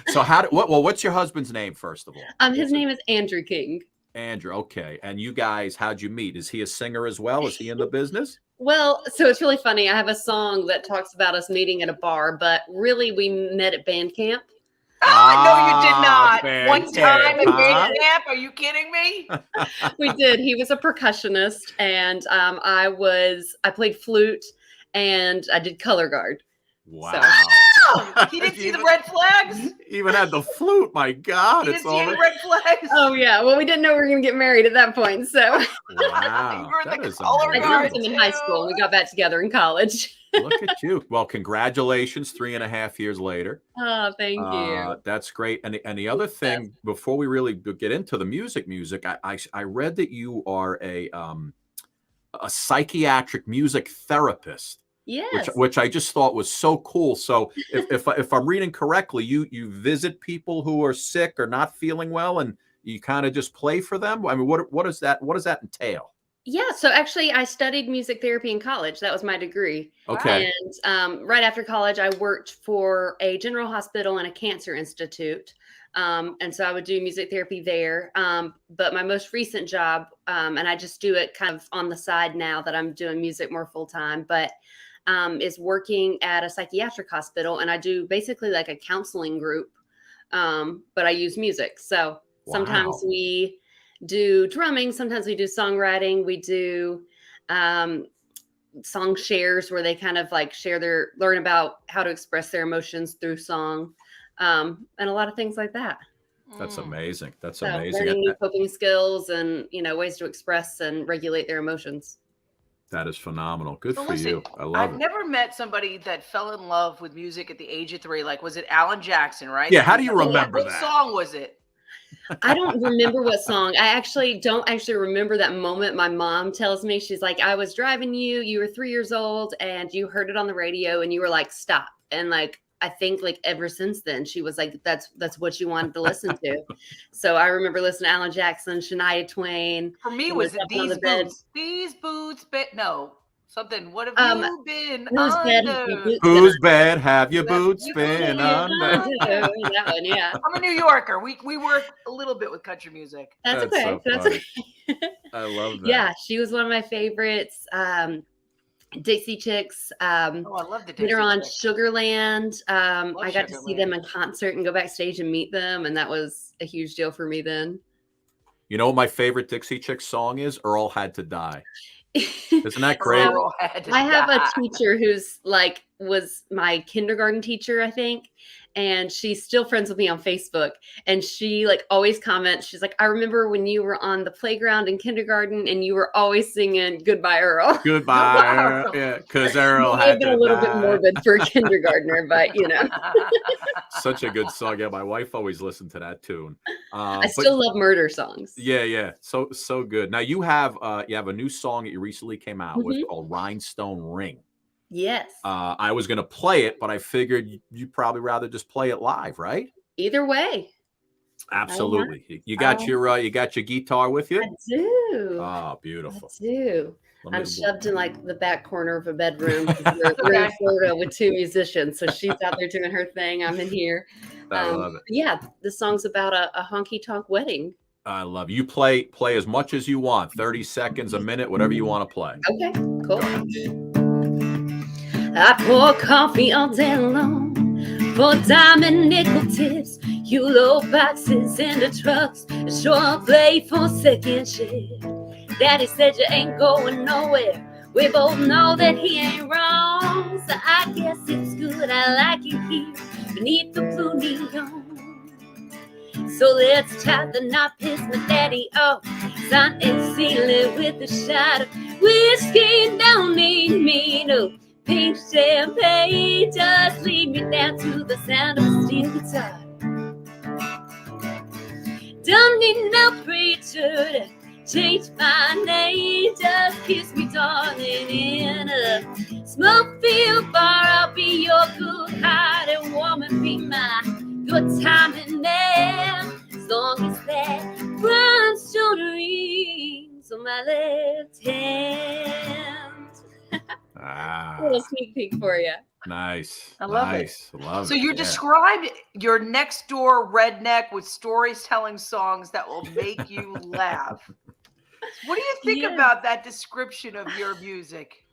S1: So what's your husband's name first of all?
S12: His name is Andrew King.
S1: Andrew, okay. And you guys, how'd you meet? Is he a singer as well? Is he in the business?
S12: Well, so it's really funny. I have a song that talks about us meeting at a bar, but really we met at band camp.
S2: No, you did not.
S1: band
S2: One time at
S1: camp,
S2: band camp. Are you kidding me?
S12: We did. He was a percussionist, and I played flute, and I did color guard.
S1: Wow.
S2: He didn't see the red flags.
S1: Even had the flute. My God,
S2: He
S1: it's
S2: didn't see
S1: all.
S2: any red flags.
S12: Oh yeah. Well, we didn't know we were gonna get married at that point, so
S1: Wow,
S2: You were in
S1: that
S2: the
S1: is
S2: color
S12: I
S2: guard.
S12: jumped him in high school. We got back together in college.
S1: Look at you. Well, congratulations, 3.5 years later.
S12: Oh, thank you.
S1: That's great. And the other thing, before we really get into the music, I read that you are a psychiatric music therapist.
S12: Yes.
S1: Which I just thought was so cool. So if I'm reading correctly, you visit people who are sick or not feeling well, and you kind of just play for them. I mean, what does that entail?
S12: Yeah, so actually I studied music therapy in college. That was my degree.
S1: Okay.
S12: And right after college, I worked for a general hospital and a cancer institute. And so I would do music therapy there. But my most recent job, and I just do it kind of on the side now that I'm doing music more full time, but is working at a psychiatric hospital. And I do basically like a counseling group, but I use music. So sometimes we do drumming, sometimes we do songwriting, we do song shares where they kind of like learn about how to express their emotions through song, and a lot of things like that.
S1: That's amazing. That's
S12: so
S1: amazing.
S12: Learning new coping skills and ways to express and regulate their emotions.
S1: That is phenomenal. Good for
S2: listen,
S1: you. I love
S2: I've
S1: it.
S2: never met somebody that fell in love with music at the age of 3. Like, was it Alan Jackson, right?
S1: Yeah, how do you remember
S2: what
S1: that?
S2: song was it?
S12: I don't remember what song. I actually don't remember that moment. My mom tells me, she's like, I was driving you were 3 years old and you heard it on the radio and you were like, stop. And like, I think like ever since then, she was like, that's what you wanted to listen to. So I remember listening to Alan Jackson, Shania Twain.
S2: For me, was it These Boots? These Boots, no. Something. What have you been under?
S1: Whose bed have your boots been under?
S12: That one, yeah.
S2: I'm a New Yorker. We work a little bit with country music.
S12: That's okay.
S1: So
S12: That's
S1: funny.
S12: okay.
S1: I love that.
S12: Yeah, she was one of my favorites. Dixie Chicks.
S2: I love the Dixie
S12: Later on,
S2: Chicks.
S12: Sugarland. I got to see
S2: Sugarland.
S12: them in concert and go backstage and meet them, and that was a huge deal for me then.
S1: You know what my favorite Dixie Chicks song is? Earl Had to Die. Isn't that great?
S12: I have a teacher who's like was my kindergarten teacher, I think, and she's still friends with me on Facebook. And she like always comments. She's like, I remember when you were on the playground in kindergarten and you were always singing "Goodbye, Earl."
S1: Goodbye, Earl. Yeah, because Earl had
S12: been
S1: to
S12: a little
S1: die.
S12: bit morbid for a kindergartner, but
S1: Such a good song. Yeah, my wife always listened to that tune.
S12: I still love murder songs.
S1: Yeah. So good. Now you have a new song that you recently came out with
S12: Mhm.
S1: called Rhinestone Ring.
S12: Yes.
S1: I was gonna play it, but I figured you'd probably rather just play it live, right?
S12: Either way.
S1: Absolutely. You got your guitar with you?
S12: I do.
S1: Oh, beautiful.
S12: I do.
S1: Let me-
S12: I'm shoved in like the back corner of a bedroom. We're in Florida with 2 musicians, so she's out there doing her thing. I'm in here.
S1: I love it.
S12: Yeah, the song's about a honky tonk wedding.
S1: I love you. Play as much as you want. 30 seconds, a minute, whatever you want to play.
S12: Okay, cool. I pour coffee all day long for diamond nickel tips. You load boxes into trucks and show up late for second shift. Daddy said you ain't going nowhere. We both know that he ain't wrong. So I guess it's good I like it here beneath the blue neon. So let's tie the knot, piss my daddy off. Sign and seal it with a shot of whiskey. Don't need me no pink champagne. Just lead me down to the sound of a steel guitar. Don't need no preacher to change my name. Just kiss me, darling, in a smoke-filled bar. I'll be your good-hearted woman. Be my good timing man. As long as that rhinestone rings on my left hand. A little sneak peek for you.
S1: Nice.
S2: I love
S1: nice.
S2: it.
S1: Love
S2: So
S1: it.
S2: you
S1: Yeah.
S2: described your next door redneck with stories telling songs that will make you laugh. What do you think about that description of your music?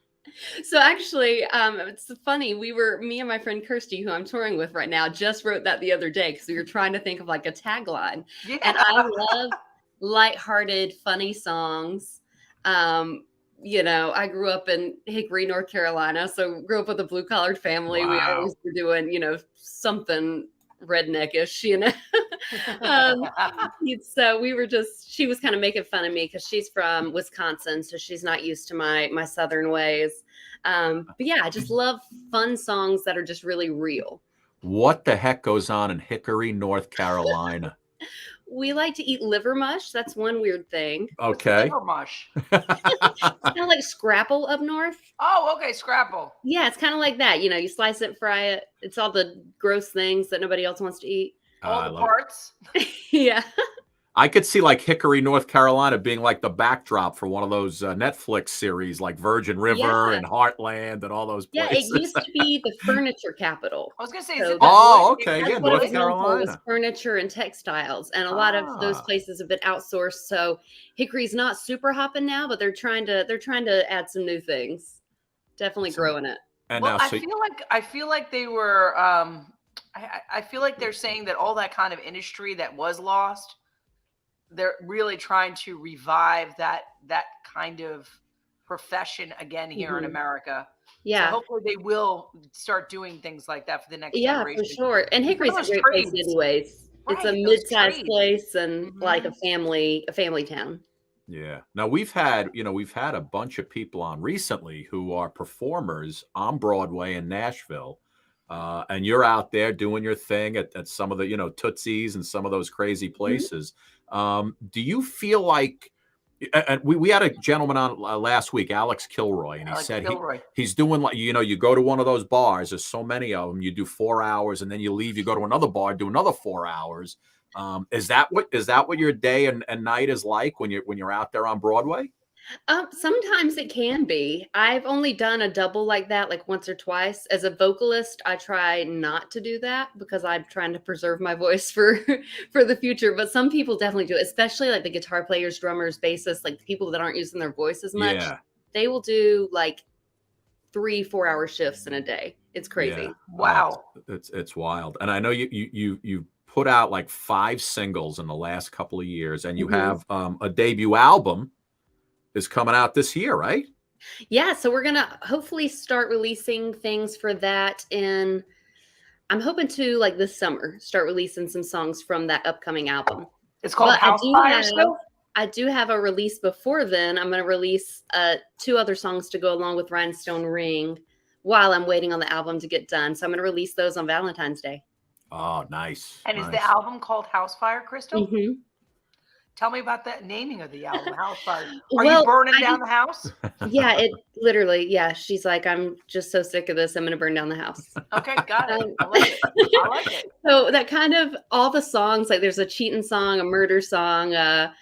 S12: So actually, it's funny. Me and my friend Kirsty, who I'm touring with right now, just wrote that the other day because we were trying to think of like a tagline.
S2: Yeah.
S12: And I love lighthearted, funny songs. I grew up in Hickory, North Carolina, so grew up with a blue collared family.
S1: Wow.
S12: We always were doing, something redneckish, So she was kind of making fun of me because she's from Wisconsin, so she's not used to my Southern ways. But yeah, I just love fun songs that are just really real.
S1: What the heck goes on in Hickory, North Carolina?
S12: We like to eat liver mush. That's one weird thing.
S1: Okay.
S2: Liver mush.
S12: It's kind of like scrapple up north.
S2: Oh, okay, scrapple.
S12: Yeah, it's kind of like that. You slice it, fry it. It's all the gross things that nobody else wants to eat.
S2: All the parts.
S12: Yeah.
S1: I could see like Hickory, North Carolina being like the backdrop for one of those Netflix series like Virgin River and Heartland and all those places.
S12: Yeah, it used to be the furniture capital.
S2: I was going to say,
S1: okay. Yeah,
S12: North
S1: North Carolina.
S12: Was furniture and textiles, and a lot of those places have been outsourced. So Hickory's not super hopping now, but they're trying to add some new things. Definitely growing it.
S1: And
S2: well,
S1: now,
S2: I feel like they were. I feel like they're saying that all that kind of industry that was lost, they're really trying to revive that kind of profession again here in America.
S12: Yeah.
S2: So hopefully they will start doing things like that for the next generation.
S12: Yeah, for sure. And Hickory's a great place anyways.
S2: Right,
S12: it's a mid-sized place and like a family town.
S1: Yeah. Now we've had a bunch of people on recently who are performers on Broadway in Nashville. And you're out there doing your thing at some of the, Tootsies and some of those crazy places. Do you feel like, and we had a gentleman on last week, Alex Kilroy, and he said he's doing like, you go to one of those bars, there's so many of them, you do 4 hours and then you leave, you go to another bar, do another 4 hours. Is that what your day and night is like when you're out there on Broadway?
S12: Sometimes it can be. I've only done a double like that, like once or twice. As a vocalist, I try not to do that because I'm trying to preserve my voice for the future. But some people definitely do, especially like the guitar players, drummers, bassists, like the people that aren't using their voice as much. Yeah. They will do like 3-4 hour shifts in a day. It's crazy.
S1: Yeah.
S2: Wow.
S1: It's wild. And I know you put out like 5 singles in the last couple of years, and you have a debut album is coming out this year, right?
S12: Yeah, so we're gonna hopefully start releasing things for that I'm hoping to like this summer start releasing some songs from that upcoming album.
S2: It's called House Fire still?
S12: I do have a release before then. I'm going to release 2 other songs to go along with Rhinestone Ring while I'm waiting on the album to get done. So I'm going to release those on Valentine's Day.
S1: Oh, nice.
S2: And is the album called House Fire, Krystal?
S12: Mm-hmm.
S2: Tell me about that naming of the album, House Fire. Are you burning down the house?
S12: Yeah, it literally, she's like, I'm just so sick of this. I'm going to burn down the house.
S2: Okay, got it. I like it. I like it.
S12: So that kind of, all the songs, like there's a cheating song, a murder song, a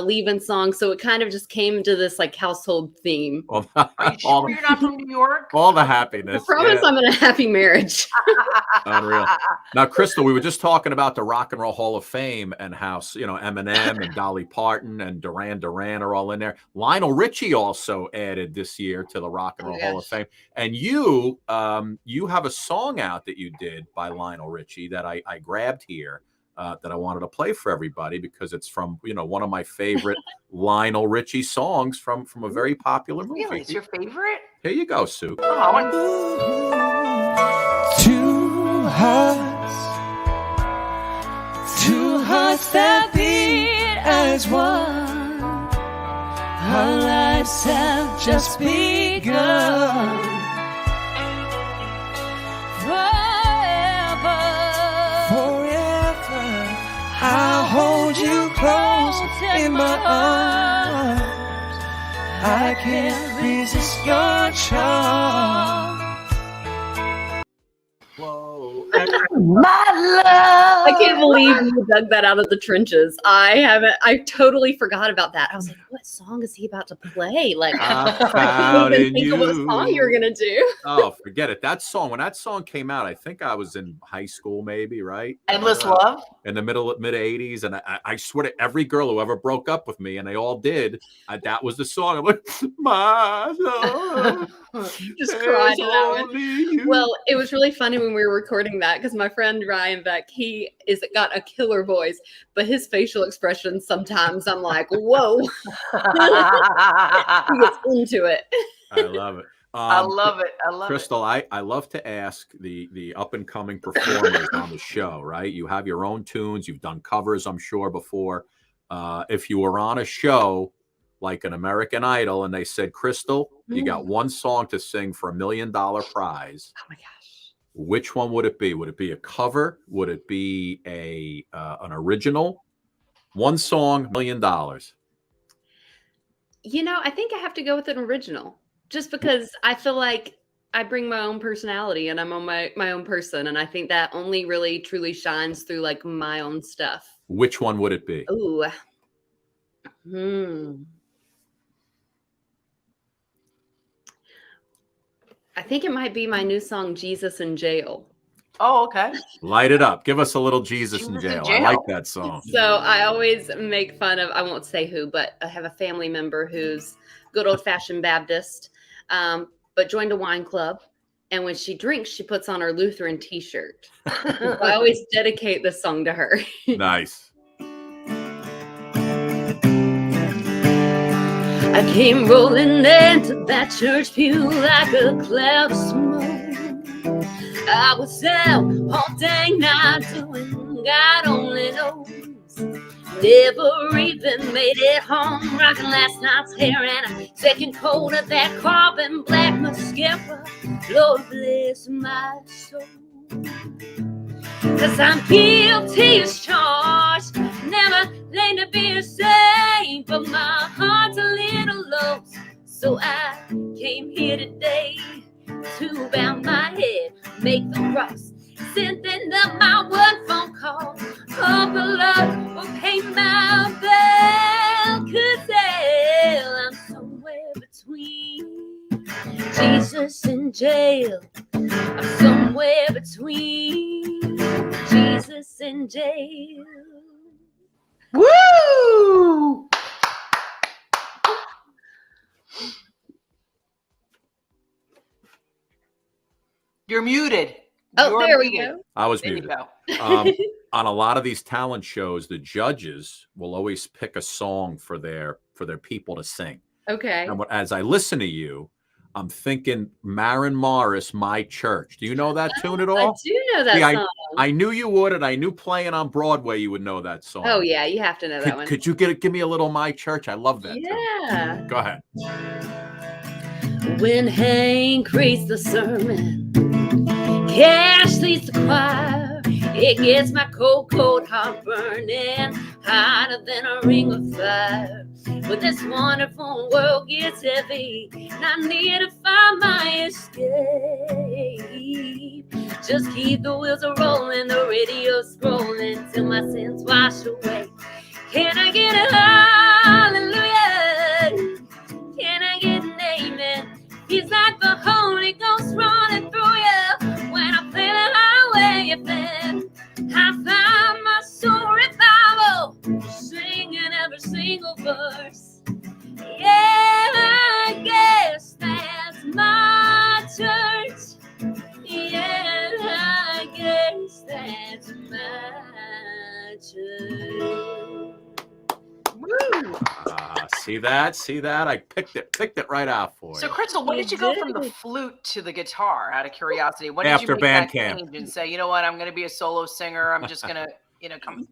S12: leaving song. So it kind of just came to this like household theme.
S2: Are you sure you're not from New York?
S1: All the happiness.
S12: I promise I'm in a happy marriage.
S1: Unreal. Now, Krystal, we were just talking about the Rock and Roll Hall of Fame and how, Eminem and Dolly Parton and Duran Duran are all in there. Lionel Richie also added this year to the Rock and Roll Hall of Fame. And you have a song out that you did by Lionel Richie that I grabbed here. That I wanted to play for everybody because it's from, one of my favorite Lionel Richie songs from a very popular movie.
S2: Really? It's your favorite?
S1: Here you go, Sue.
S3: Two hearts that beat as one. Our lives have just begun. I'll hold you close in my arms. I can't resist your charm.
S1: Whoa.
S3: My love.
S12: I can't believe you dug that out of the trenches. I totally forgot about that. I was like, what song is he about to play? Like, I couldn't even think of what song you were going to do.
S1: Oh, forget it. That song, when that song came out, I think I was in high school, maybe, right?
S2: Endless Love?
S1: In the mid 80s. And I swear to every girl who ever broke up with me, and they all did, that was the song. I'm like, my love.
S12: Just cried to that one. Well, it was really funny when we were recording that because my friend Ryan Beck, he got a killer voice, but his facial expressions sometimes I'm like, whoa. He gets into it.
S1: I love it.
S2: I love it. I love
S1: Krystal, I love to ask the up and coming performers on the show, right? You have your own tunes, you've done covers, I'm sure, before. If you were on a show like an American Idol and they said, Krystal, you got one song to sing for $1 million prize.
S12: Oh my gosh.
S1: Which one would it be? Would it be a cover? Would it be an original? One song, $1 million.
S12: You know, I think I have to go with an original just because I feel like I bring my own personality and I'm on my own person. And I think that only really truly shines through like my own stuff.
S1: Which one would it be?
S12: Ooh. I think it might be my new song, Jesus in Jail.
S2: Oh, okay.
S1: Light it up. Give us a little Jesus in Jail. I like that song.
S12: So I always make fun of, I won't say who, but I have a family member who's good old fashioned Baptist, but joined a wine club. And when she drinks, she puts on her Lutheran t-shirt. So I always dedicate this song to her.
S1: Nice.
S11: I came rolling into that church pew like a cloud of smoke. I was out all day night doing God only knows. Never even made it home, rocking last night's hair and a second coat of that carbon black mascara. Lord bless my soul. 'Cause I'm guilty as charged, never claimed to be a saint, but my heart's a little lost. So I came here today to bow my head, make the cross, sending up my one phone call. Hope the Lord will pay my bill, 'cause I'm somewhere between Jesus and jail. I'm somewhere between Jesus and jail.
S2: Woo! You're muted.
S12: Oh, there we go.
S1: I was
S2: There
S1: muted.
S2: you go.
S1: On a lot of these talent shows, the judges will always pick a song for their people to sing.
S12: Okay.
S1: And as I listen to you, I'm thinking Maren Morris, My Church. Do you know that tune at all?
S12: I do know that song.
S1: I knew you would, and I knew playing on Broadway you would know that song.
S12: Oh, yeah, you have to know that one.
S1: Could you give me a little My Church? I love that.
S12: Yeah.
S1: Tune. Go ahead.
S11: When Hank reads the sermon, Cash leads the choir, it gets my cold heart burning hotter than a ring of fire. But this wonderful world gets heavy, and I need to find my escape. Just keep the wheels a rolling, the radio scrolling till my sins wash away. Can I get a hallelujah? Can I get an amen? He's like the Holy Ghost running through you. When I play the highway of then I find my soul revival, singing every single verse. Yeah, I guess that's my church. Yeah, I guess that's my church.
S2: Woo!
S1: See that? I picked it right out for you.
S2: So, Krystal, when did you go from the flute to the guitar? Out of curiosity, when did
S1: After
S2: you make
S1: band
S2: that
S1: camp.
S2: change and say, you know what, I'm going to be a solo singer. I'm just going to, come.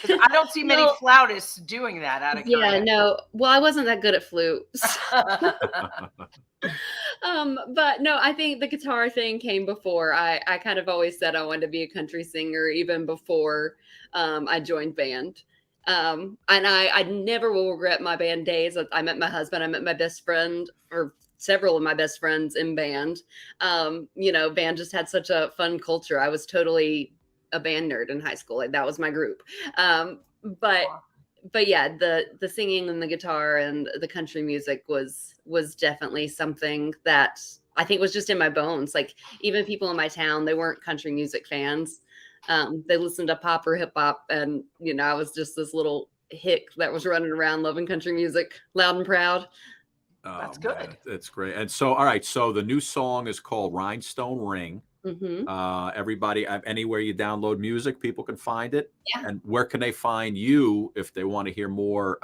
S2: 'Cause I don't see many flautists doing that. Out of curiosity.
S12: Yeah, no. Well, I wasn't that good at flute. But no, I think the guitar thing came before. I kind of always said I wanted to be a country singer even before I joined band. And I never will regret my band days. I met my husband, I met my best friend, or several of my best friends in band. Band just had such a fun culture. I was totally a band nerd in high school. Like that was my group. But yeah, the singing and the guitar and the country music was definitely something that I think was just in my bones. Like even people in my town, they weren't country music fans. They listened to pop or hip hop, and I was just this little hick that was running around loving country music, loud and proud.
S2: That's good.
S1: Man, it's great. And so, all right, so the new song is called Rhinestone Ring.
S12: Mm-hmm.
S1: Everybody, anywhere you download music, people can find it.
S12: Yeah.
S1: And where can they find you if they want to hear more?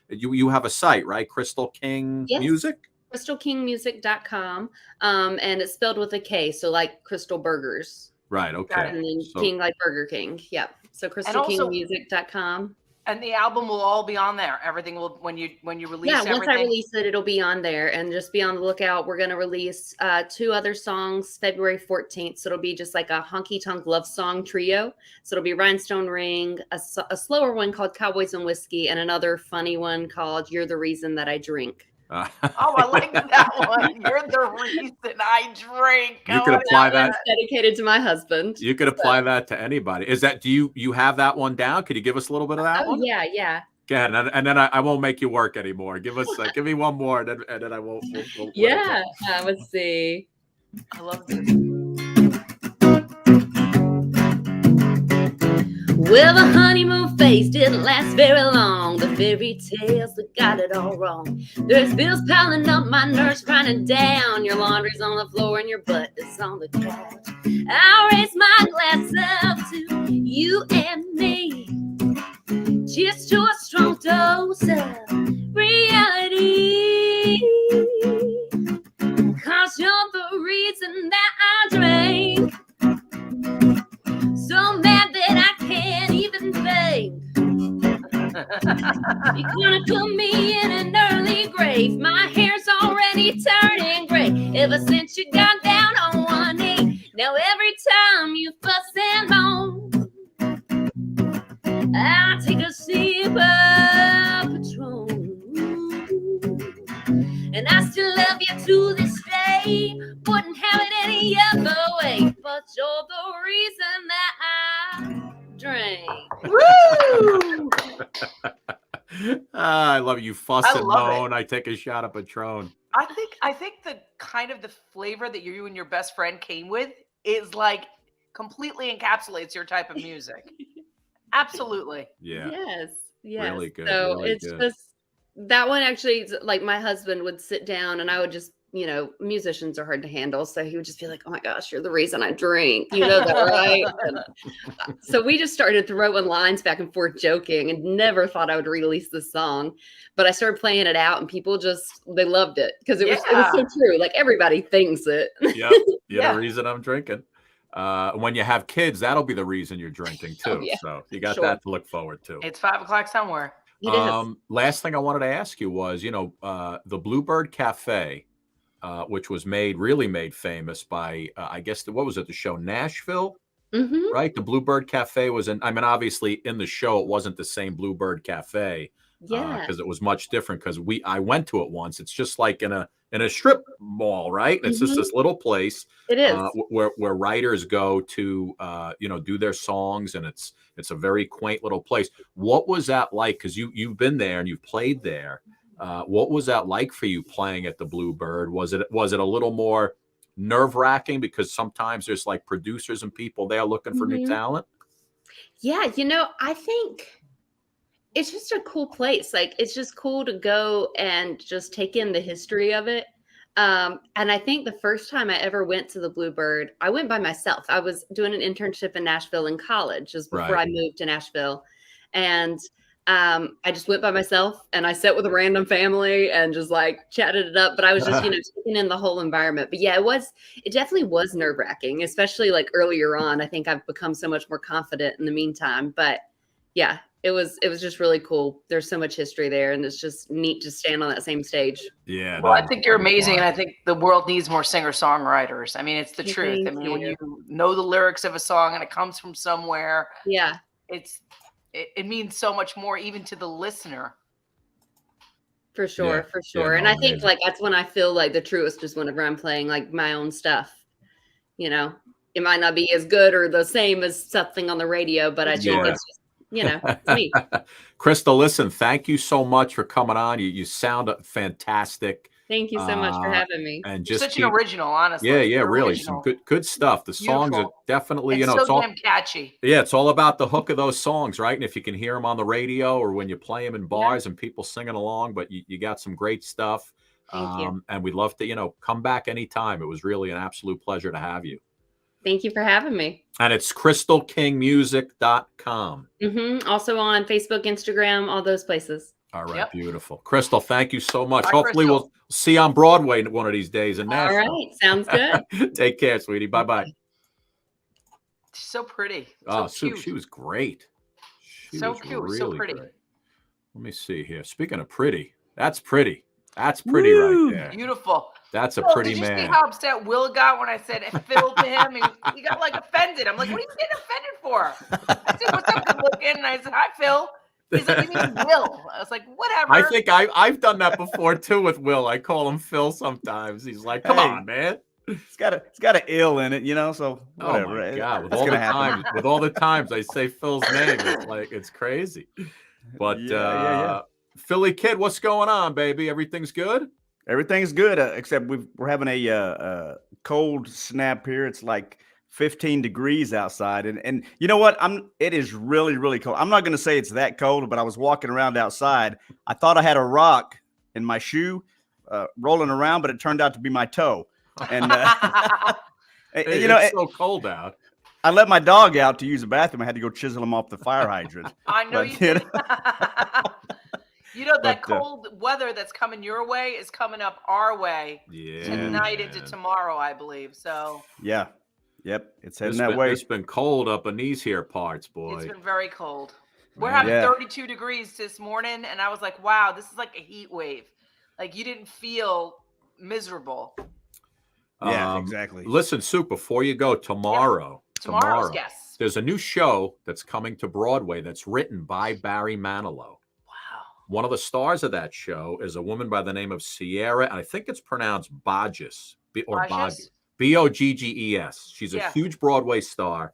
S1: You have a site, right? Krystal King Music?
S12: KrystalKingMusic.com. And it's spelled with a K, so like Krystal Burgers.
S1: Right, okay.
S12: And then King like Burger King. Yep. So KrystalKingMusic.com.
S2: And the album will all be on there. Everything will when you release everything.
S12: Once I release it, it'll be on there. And just be on the lookout. We're gonna release 2 other songs February 14th. So it'll be just like a honky tonk love song trio. So it'll be Rhinestone Ring, a slower one called Cowboys and Whiskey, and another funny one called You're the Reason That I Drink.
S2: Oh, I like that one. You're the reason I drink.
S1: You could apply that.
S12: Dedicated to my husband.
S1: You could apply that to anybody. Is that? Do you have that one down? Could you give us a little bit of that one?
S12: Yeah.
S1: Go ahead, and then I won't make you work anymore. Give me one more, and then I won't.
S12: Yeah. Let's see.
S2: I love this.
S11: Well, the honeymoon phase didn't last very long. The fairy tales that got it all wrong. There's bills piling up, my nerves grinding down. Your laundry's on the floor and your butt is on the couch. I'll raise my glass up to you and me. Cheers to a strong dose of reality. 'Cause you're the reason that I drink. So mad that I can't even think. You're gonna put me in an early grave. My hair's already turning gray ever since you got down on one knee. Now every time you fuss and moan, I take a sip of Patron. And I still love you to this day. Wouldn't have it any other way. But you're the reason that I drink.
S2: Woo!
S1: I love you. Fuss and moan. I take a shot of Patron.
S2: I think the kind of the flavor that you and your best friend came with is like completely encapsulates your type of music. Absolutely.
S1: Yeah.
S12: Yes.
S1: Really good.
S12: So
S1: really
S12: it's
S1: good.
S12: just that one actually, like my husband would sit down and I would just, musicians are hard to handle. So he would just be like, oh my gosh, you're the reason I drink. You know that, right? And so we just started throwing lines back and forth joking and never thought I would release this song. But I started playing it out and people they loved it because it was so true. Like everybody thinks it.
S1: Yeah. You're the reason I'm drinking. When you have kids, that'll be the reason you're drinking too.
S12: Oh, yeah.
S1: So you got that to look forward to.
S2: It's 5:00 somewhere.
S12: It is.
S1: Last thing I wanted to ask you was, the Bluebird Cafe, which was really made famous by, I guess, what was it? The show Nashville, right? The Bluebird Cafe was obviously in the show, it wasn't the same Bluebird Cafe.
S12: Yeah.
S1: Because it was much different because I went to it once. It's just like in a strip mall, right? It's just this little place.
S12: It is.
S1: Where writers go to do their songs, and it's a very quaint little place. What was that like? Because you've been there and you've played there. What was that like for you playing at the Bluebird? Was it a little more nerve-wracking because sometimes there's like producers and people there looking for new talent?
S12: Yeah, I think it's just a cool place. Like it's just cool to go and just take in the history of it. And I think the first time I ever went to the Bluebird, I went by myself. I was doing an internship in Nashville in college just before I moved to Nashville. And I just went by myself and I sat with a random family and just like chatted it up. But I was just, taking in the whole environment. But yeah, it definitely was nerve-wracking, especially like earlier on. I think I've become so much more confident in the meantime. But yeah, it was just really cool. There's so much history there and it's just neat to stand on that same stage.
S1: Yeah.
S2: Well, I think you're amazing. And I think the world needs more singer-songwriters. I mean, it's the truth. I mean, when you know the lyrics of a song and it comes from somewhere, it means so much more even to the listener.
S12: For sure. And I think like that's when I feel like the truest is whenever I'm playing like my own stuff. it might not be as good or the same as something on the radio, but I think it's just, it's me.
S1: Krystal, listen, thank you so much for coming on. You sound fantastic.
S12: Thank you so much for having me.
S1: And
S2: You're
S1: just
S2: such an original, honestly.
S1: Yeah,
S2: You're
S1: really,
S2: original.
S1: some good stuff. The songs are definitely,
S2: and
S1: it's
S2: so
S1: all
S2: damn catchy.
S1: Yeah, it's all about the hook of those songs, right? And if you can hear them on the radio or when you play them in bars and people singing along, but you got some great stuff.
S12: Thank you.
S1: And we'd love to, come back anytime. It was really an absolute pleasure to have you.
S12: Thank you for having me.
S1: And it's krystalkingmusic.com.
S12: Also on Facebook, Instagram, all those places.
S1: All right, beautiful. Krystal, thank you so much.
S2: Bye,
S1: Hopefully
S2: Krystal.
S1: we'll see you on Broadway one of these days in Nashville.
S12: All right, sounds good.
S1: Take care, sweetie. Bye-bye.
S2: She's so pretty.
S1: Oh,
S2: so cute.
S1: She was great. She
S2: so
S1: was
S2: cute.
S1: really
S2: So pretty.
S1: great. Let me see here. Speaking of pretty, that's pretty. That's pretty right there.
S2: Beautiful.
S1: That's a
S2: Phil,
S1: pretty
S2: did you
S1: man.
S2: see how upset Will got when I said Phil to him? He got like offended. I'm like, what are you getting offended for? I said, what's up, good looking? And I said, hi, Phil. He's like, you mean Will? I was like, whatever.
S1: I think I've done that before too with Will. I call him Phil sometimes. He's like, come on, man.
S13: It's got an ill in it, so whatever.
S1: Oh my God. With
S13: It's
S1: all the times I say Phil's name, it's crazy. But Philly Kid, what's going on, baby? Everything's good?
S13: Everything's good, except we're having a cold snap here. It's like 15 degrees outside, and you know what? It is really, really cold. I'm not going to say it's that cold, but I was walking around outside. I thought I had a rock in my shoe rolling around, but it turned out to be my toe. And
S1: it's so cold out.
S13: I let my dog out to use the bathroom. I had to go chisel him off the fire hydrant.
S2: I know you did. That cold weather that's coming your way is coming up our way tonight into tomorrow, I believe. So
S13: yeah. Yep. It's heading that way.
S1: It's been cold up in these here parts, boy.
S2: It's been very cold. We're having 32 degrees this morning, and I was like, wow, this is like a heat wave. Like, you didn't feel miserable.
S13: Yeah, exactly.
S1: Listen, Sue, before you go, tomorrow,
S2: yes,
S1: there's a new show that's coming to Broadway that's written by Barry Manilow. One of the stars of that show is a woman by the name of Sierra, and I think it's pronounced Bogges, Bogges, Bogges. She's a huge Broadway star.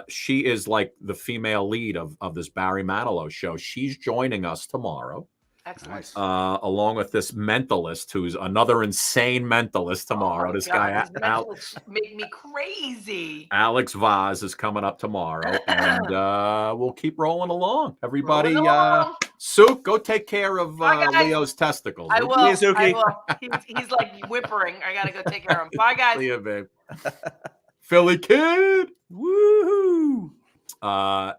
S1: She is like the female lead of this Barry Manilow show. She's joining us tomorrow.
S2: Excellent.
S1: Along with this mentalist, who's another insane mentalist tomorrow. This guy,
S2: make me crazy.
S1: Alex Vaz is coming up tomorrow, and we'll keep rolling along. Everybody, Sue, go take care of Leo's testicles.
S2: I will. I will. He's like whimpering. I gotta go take care of him. Bye, guys.
S1: See you, babe. Philly Kid.
S13: Woohoo!
S1: I'll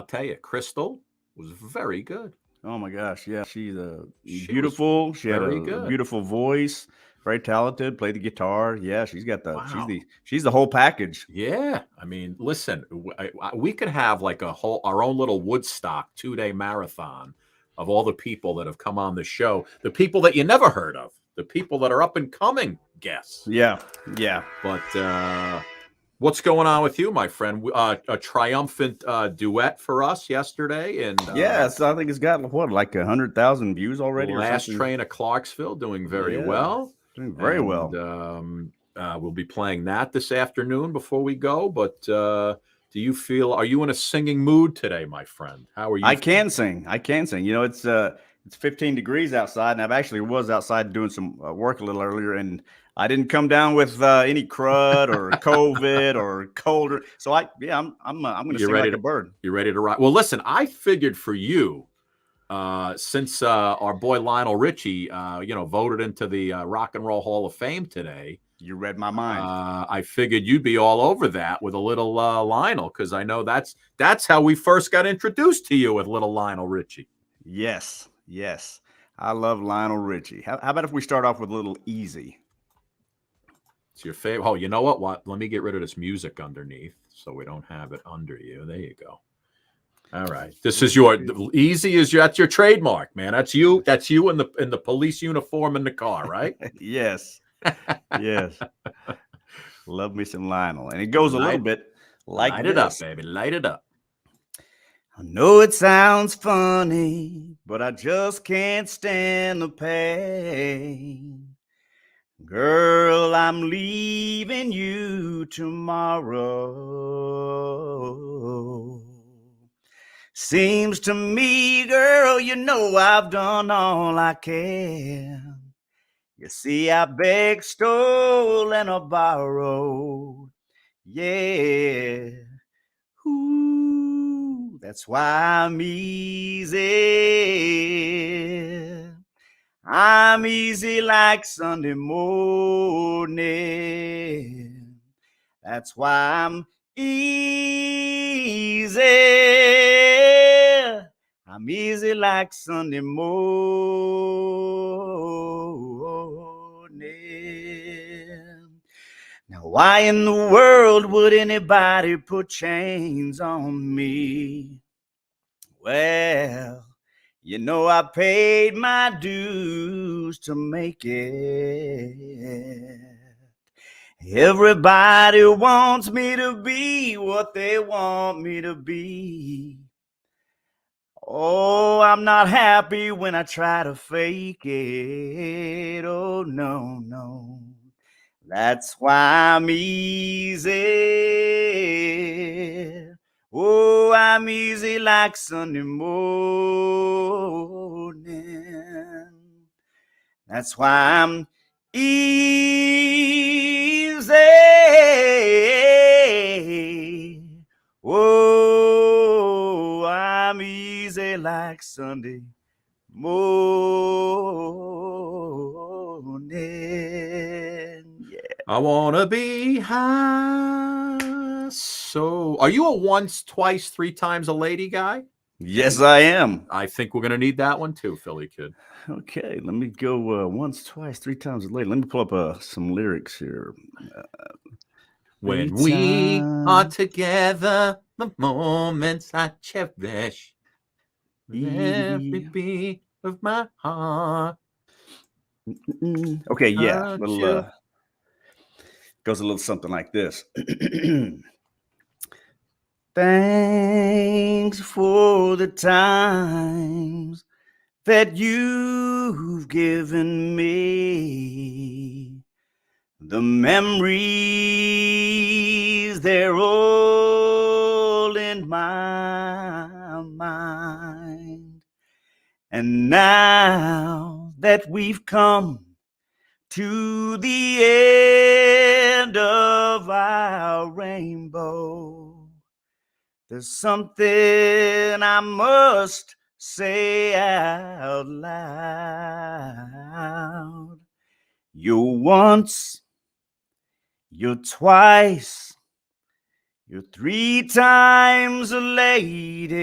S1: tell you, Krystal was very good.
S13: Oh my gosh, yeah, she's beautiful. She had a beautiful voice, very talented. Played the guitar. Yeah, she's got she's the whole package.
S1: Yeah, I mean, listen, we could have like our own little Woodstock 2-day marathon of all the people that have come on the show, the people that you never heard of, the people that are up and coming guests.
S13: Yeah.
S1: But what's going on with you, my friend? A triumphant duet for us yesterday, and
S13: yes, I think it's got like 100,000 views already.
S1: Last Train of Clarksville, doing very well.
S13: Doing very well.
S1: We'll be playing that this afternoon before we go. But are you in a singing mood today, my friend? How are you?
S13: I can sing. It's 15 degrees outside, and I've actually was outside doing some work a little earlier, and I didn't come down with any crud or COVID or colder. So I'm going to sing like a bird.
S1: You're ready to rock. Well, listen, I figured for you, since our boy Lionel Richie, voted into the Rock and Roll Hall of Fame today.
S13: You read my mind.
S1: I figured you'd be all over that with a little Lionel, because I know that's how we first got introduced to you, with little Lionel Richie.
S13: Yes. I love Lionel Richie. How about if we start off with a little Easy?
S1: It's your favorite. Oh, you know what? Let me get rid of this music underneath so we don't have it under you. There you go. All right. This is Easy that's your trademark, man. That's you in the police uniform in the car, right?
S13: Yes. Love me some Lionel. And it goes a little bit like
S1: Light it up, baby. Light it up.
S13: I know it sounds funny, but I just can't stand the pain. Girl, Girl, I'm leaving you tomorrow. Seems to me, girl, you know I've done all I can. You see, I begged, stole, and I borrowed. Yeah. Ooh, that's why I'm easy. I'm easy like Sunday morning. That's why I'm easy. I'm easy like Sunday morning. Now, why in the world would anybody put chains on me? Well, you know I paid my dues to make it. Everybody wants me to be what they want me to be. Oh, I'm not happy when I try to fake it. Oh, no, no. That's why I'm easy. Oh, I'm easy like Sunday morning. That's why I'm easy. Oh, I'm easy like Sunday morning. Yeah.
S1: I wanna be high. So, are you a once, twice, three times a lady guy?
S13: Yes, I am.
S1: I think we're gonna need that one too, Philly Kid.
S13: Okay, let me go once, twice, three times a lady. Let me pull up some lyrics here.
S1: When we are together, the moments I cherish, every beat of my heart.
S13: Okay, yeah, little goes a little something like this. Thanks for the times that you've given me. The memories, they're all in my mind. And now that we've come to the end of our rainbow, there's something I must say out loud. You're once, you're twice, you're three times a lady,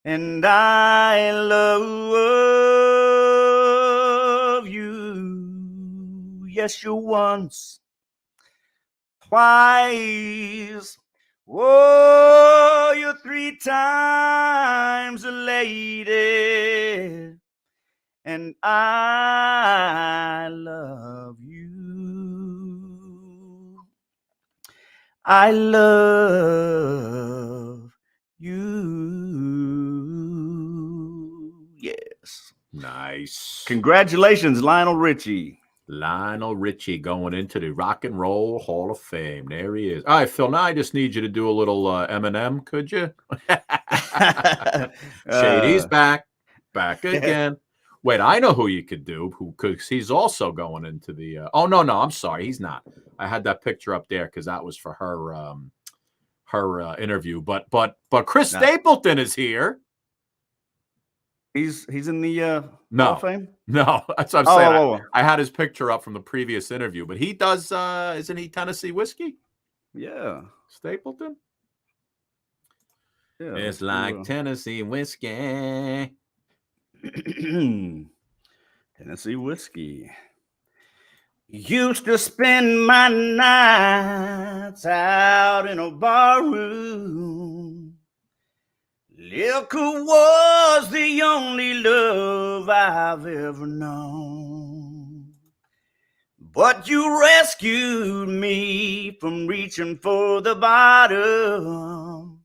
S13: and I love you. Yes, you're once, twice. Oh, you're three times a lady, and I love you. I love you. Yes.
S1: Nice.
S13: Congratulations, Lionel Richie.
S1: Lionel Richie going into the Rock and Roll Hall of Fame. There he is. All right, Phil, now I just need you to do a little Eminem, could you? Shady's back again. Wait, I know who you could do, because he's also going into the oh, no, I'm sorry, he's not. I had that picture up there because that was for her interview. But Chris Stapleton is here.
S13: He's in the Hall
S1: No.
S13: of Fame?
S1: No, that's what I'm saying. I had his picture up from the previous interview, but he does, isn't he Tennessee whiskey?
S13: Yeah.
S1: Stapleton?
S13: Yeah.
S1: It's like Tennessee whiskey.
S13: Tennessee whiskey. Used to spend my nights out in a bar room. Liquor was the only love I've ever known. But you rescued me from reaching for the bottom,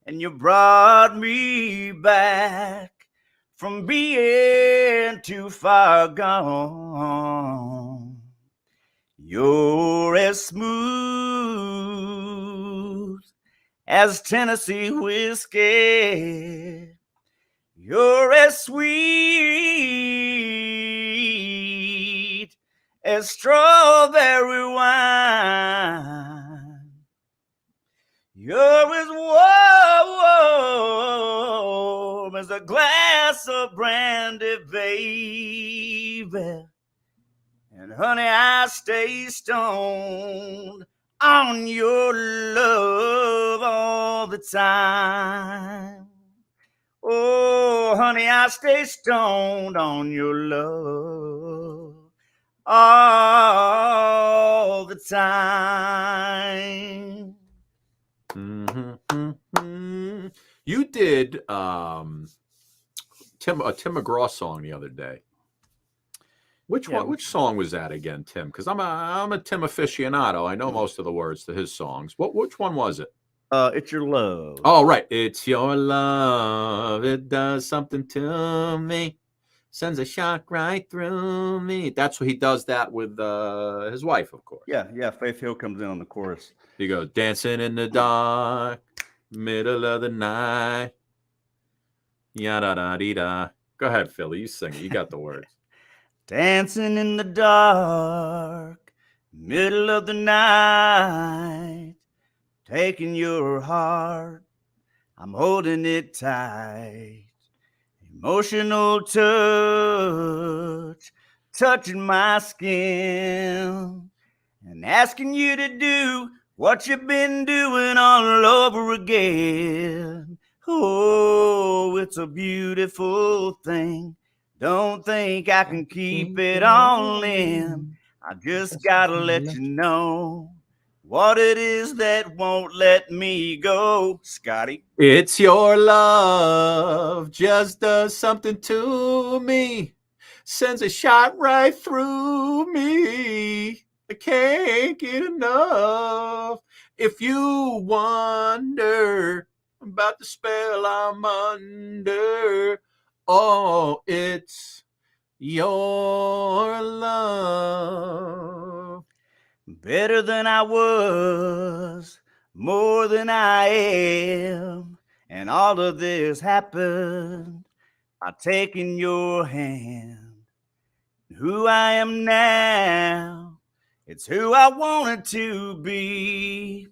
S13: and you brought me back from being too far gone. You're as smooth as Tennessee whiskey. You're as sweet as strawberry wine. You're as warm as a glass of brandy, baby. And honey, I stay stoned on your love all the time. Oh, honey, I stay stoned on your love all the time.
S1: You did Tim McGraw song the other day. Which one? Which song was that again, Tim? Because I'm a Tim aficionado. I know most of the words to his songs. Which one was it?
S13: It's your love.
S1: Oh, right. It's your love. It does something to me. Sends a shock right through me. That's what he does that with his wife, of course.
S13: Yeah. Faith Hill comes in on the chorus.
S1: He goes, dancing in the dark, middle of the night. Yada-da-dee-da. Go ahead, Philly. You sing it. You got the words.
S13: Dancing in the dark, middle of the night, taking your heart, I'm holding it tight. Emotional touch, touching my skin, and asking you to do what you've been doing all over again. Oh, it's a beautiful thing. Don't think I can keep it all in. I just gotta let you know what it is that won't let me go, Scotty.
S1: It's your love, just does something to me. Sends a shot right through me. I can't get enough. If you wonder about the spell I'm under, oh, it's your love.
S13: Better than I was, more than I am. And all of this happened by taking your hand. Who I am now, it's who I wanted to be.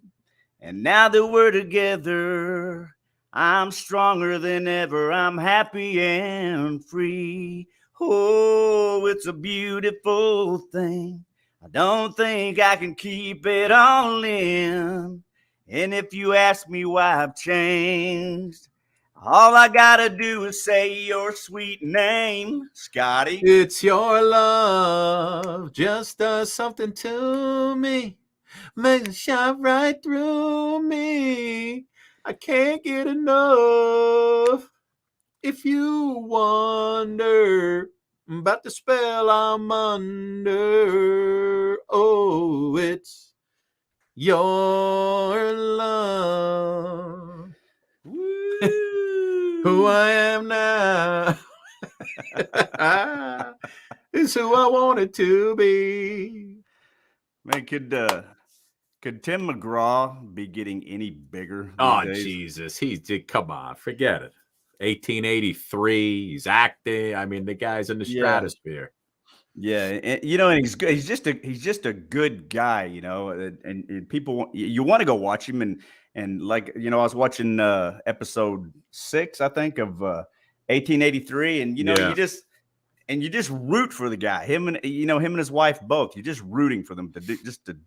S13: And now that we're together, I'm stronger than ever. I'm happy and free. Oh, it's a beautiful thing. I don't think I can keep it all in. And if you ask me why I've changed, all I gotta do is say your sweet name, Scotty.
S1: It's your love, just does something to me. Makes it shine right through me. I can't get enough. If you wonder about the spell I'm under, oh, it's your love. Who I am now is who I wanted to be.
S13: Man, could Tim McGraw be getting any bigger?
S1: Oh,
S13: days?
S1: Jesus. Come on, forget it. 1883, he's acting. I mean, the guy's in the stratosphere.
S13: Yeah, and he's good. He's just a good guy, and people you want to go watch him, and like I was watching episode 6, I think, of 1883, and you just root for the guy. Him and his wife both. You're just rooting for them to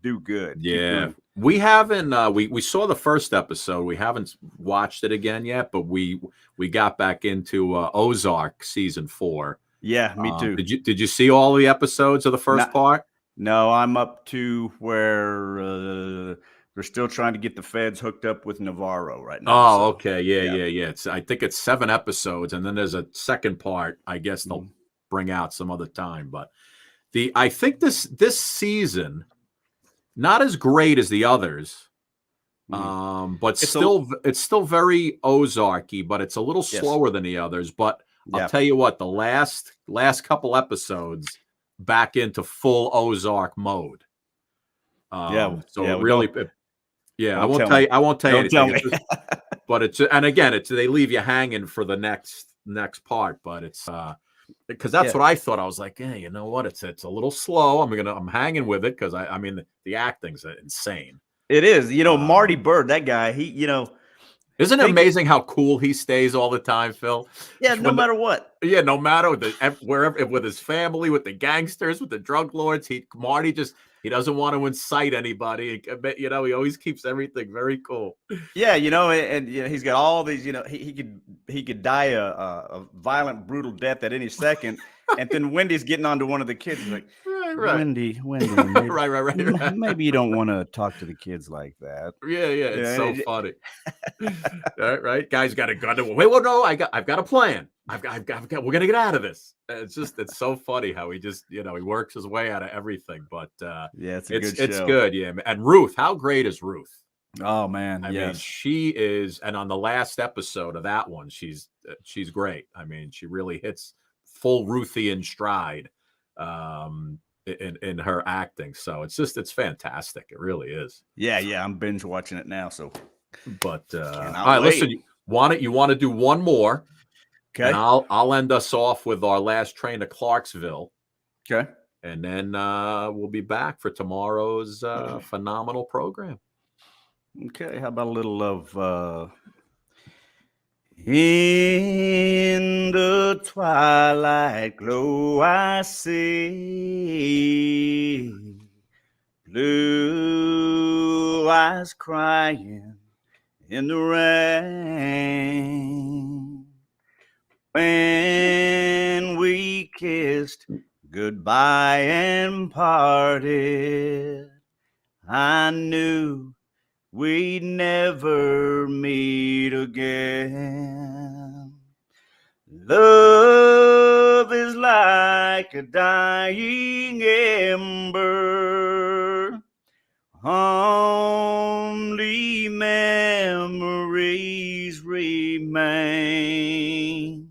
S13: do good.
S1: Yeah, we haven't. We saw the first episode. We haven't watched it again yet, but we got back into Ozark season 4.
S13: Yeah, me too.
S1: Did you see all the episodes of the first part?
S13: No, I'm up to where they're still trying to get the feds hooked up with Navarro right now.
S1: Oh, okay. Yeah. I think it's 7 episodes, and then there's a second part. I guess they'll bring out some other time. But I think this season, not as great as the others, but it's still very Ozark-y, but it's a little slower than the others. But I'll tell you what, the last couple episodes back into full Ozark mode. So really, I won't tell you. I won't tell you anything. But and again, they leave you hanging for the next part. But it's because that's what I thought. I was like, hey, you know what? It's a little slow. I'm hanging with it because I mean the acting's insane.
S13: It is. Marty Bird, that guy.
S1: Isn't it amazing how cool he stays all the time, Phil?
S13: Yeah, no matter what.
S1: Yeah, no matter wherever, with his family, with the gangsters, with the drug lords, Marty he doesn't want to incite anybody. He always keeps everything very cool.
S13: Yeah, and he's got all these. He could die a violent, brutal death at any second. And then Wendy's getting onto one of the kids. He's like,
S1: right.
S13: Wendy, maybe,
S1: right.
S13: Maybe you don't want to talk to the kids like that.
S1: Yeah, it's so funny. right. Guy's got a gun. Wait, well, no, I've got a plan. We're gonna get out of this. It's so funny how he just he works his way out of everything. But
S13: it's a good show.
S1: It's good, yeah. And Ruth, how great is Ruth?
S13: Oh man,
S1: I mean, she is. And on the last episode of that one, she's great. I mean, she really hits full Ruthian stride in her acting. So it's fantastic. It really is.
S13: Yeah. I'm binge watching it now. So,
S1: but all right, listen. You want to do one more?
S13: Okay.
S1: And I'll end us off with our last train to Clarksville.
S13: Okay.
S1: And then we'll be back for tomorrow's phenomenal program.
S13: Okay. How about a little of in the twilight glow I see blue eyes crying in the rain. When we kissed goodbye and parted, I knew we'd never meet again. Love is like a dying ember, only memories remain.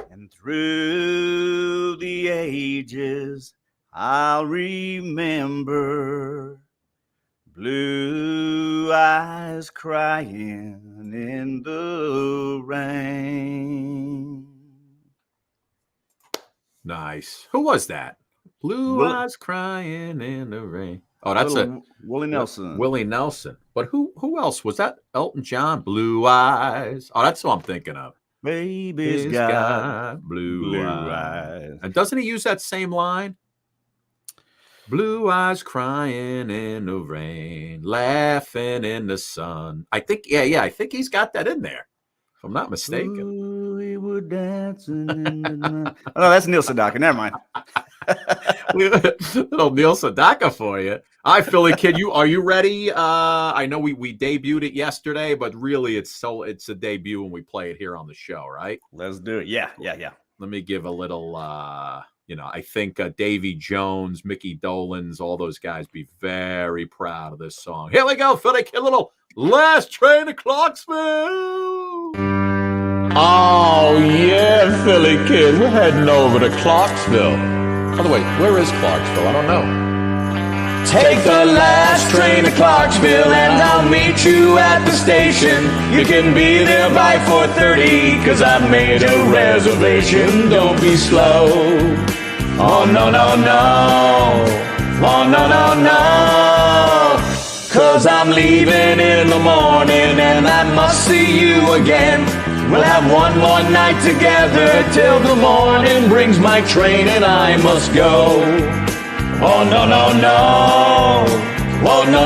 S13: And through the ages I'll remember blue eyes crying in the rain.
S1: Nice. Who was that? Blue eyes crying in the rain. Oh, that's
S13: Willie Nelson.
S1: Willie Nelson. But who else was that? Elton John. Blue eyes. Oh, that's what I'm thinking of.
S13: Baby's got
S1: blue eyes. And doesn't he use that same line? Blue eyes crying in the rain, laughing in the sun. I think, I think he's got that in there, if I'm not mistaken.
S13: Ooh, we were dancing in the night. Oh, that's Neil Sedaka. Never mind.
S1: Little Neil Sedaka for you. All right, Philly Kid, are you ready? I know we debuted it yesterday, but really it's a debut when we play it here on the show, right?
S13: Let's do it. Yeah.
S1: Let me give a little. I think Davy Jones, Mickey Dolenz, all those guys be very proud of this song. Here we go, Philly Kid, little Last Train to Clarksville.
S14: Oh, yeah, Philly Kid, we're heading over to Clarksville.
S1: By the way, where is Clarksville? I don't know.
S14: Take the last train to Clarksville and I'll meet you at the station. You can be there by 4:30 cause I made a reservation. Don't be slow. Oh, no. Oh, no. Cause I'm leaving in the morning and I must see you again. We'll have one more night together till the morning brings my train and I must go. Oh, no. Oh, no.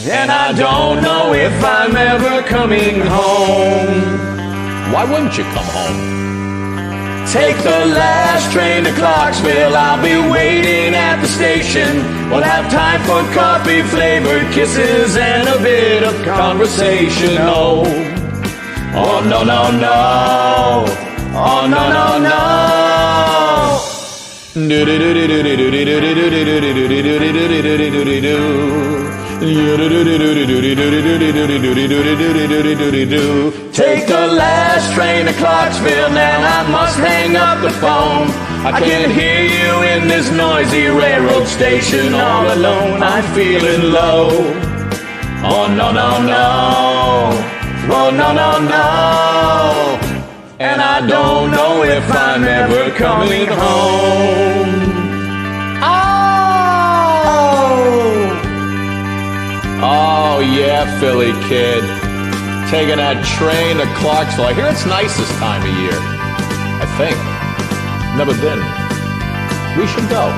S14: And I don't know if I'm ever coming home.
S1: Why wouldn't you come home?
S14: Take the last train to Clarksville. I'll be waiting at the station. We'll have time for coffee-flavored kisses and a bit of conversation. Oh, no. Oh, no. Take the last train to Clarksville. Now I must hang up the phone. I can hear you in this noisy railroad station all alone. I'm feeling low. Oh no, no, no. Oh no, no, no. And I don't know if I'm ever coming home.
S1: Oh, yeah, Philly kid. Taking that train to Clarksville. I hear it's nice this time of year. I think. Never been. We should go.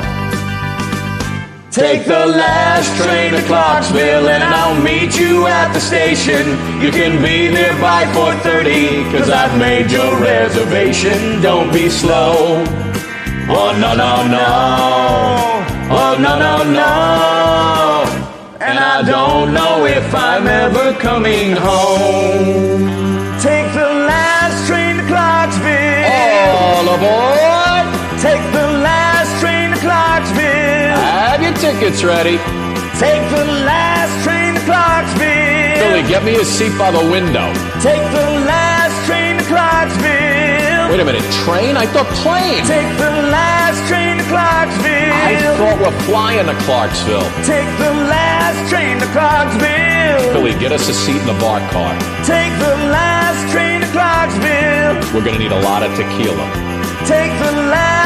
S14: Take the last train to Clarksville and I'll meet you at the station. You can be there by 4:30 cause I've made your reservation. Don't be slow. Oh no, no, no. Oh no, no, no. And I don't know if I'm ever coming home. Take the last train to Clarksville.
S1: All aboard.
S14: Take the last train to Clarksville.
S1: Have your tickets ready.
S14: Take the last train to Clarksville.
S1: Billy, get me a seat by the window.
S14: Take the last train to Clarksville.
S1: Wait a minute, train? I thought plane.
S14: Take the last train to Clarksville.
S1: I thought we're flying to Clarksville.
S14: Take the last train to Clarksville.
S1: Billy, get us a seat in the bar car.
S14: Take the last train to Clarksville.
S1: We're gonna need a lot of tequila.
S14: Take the last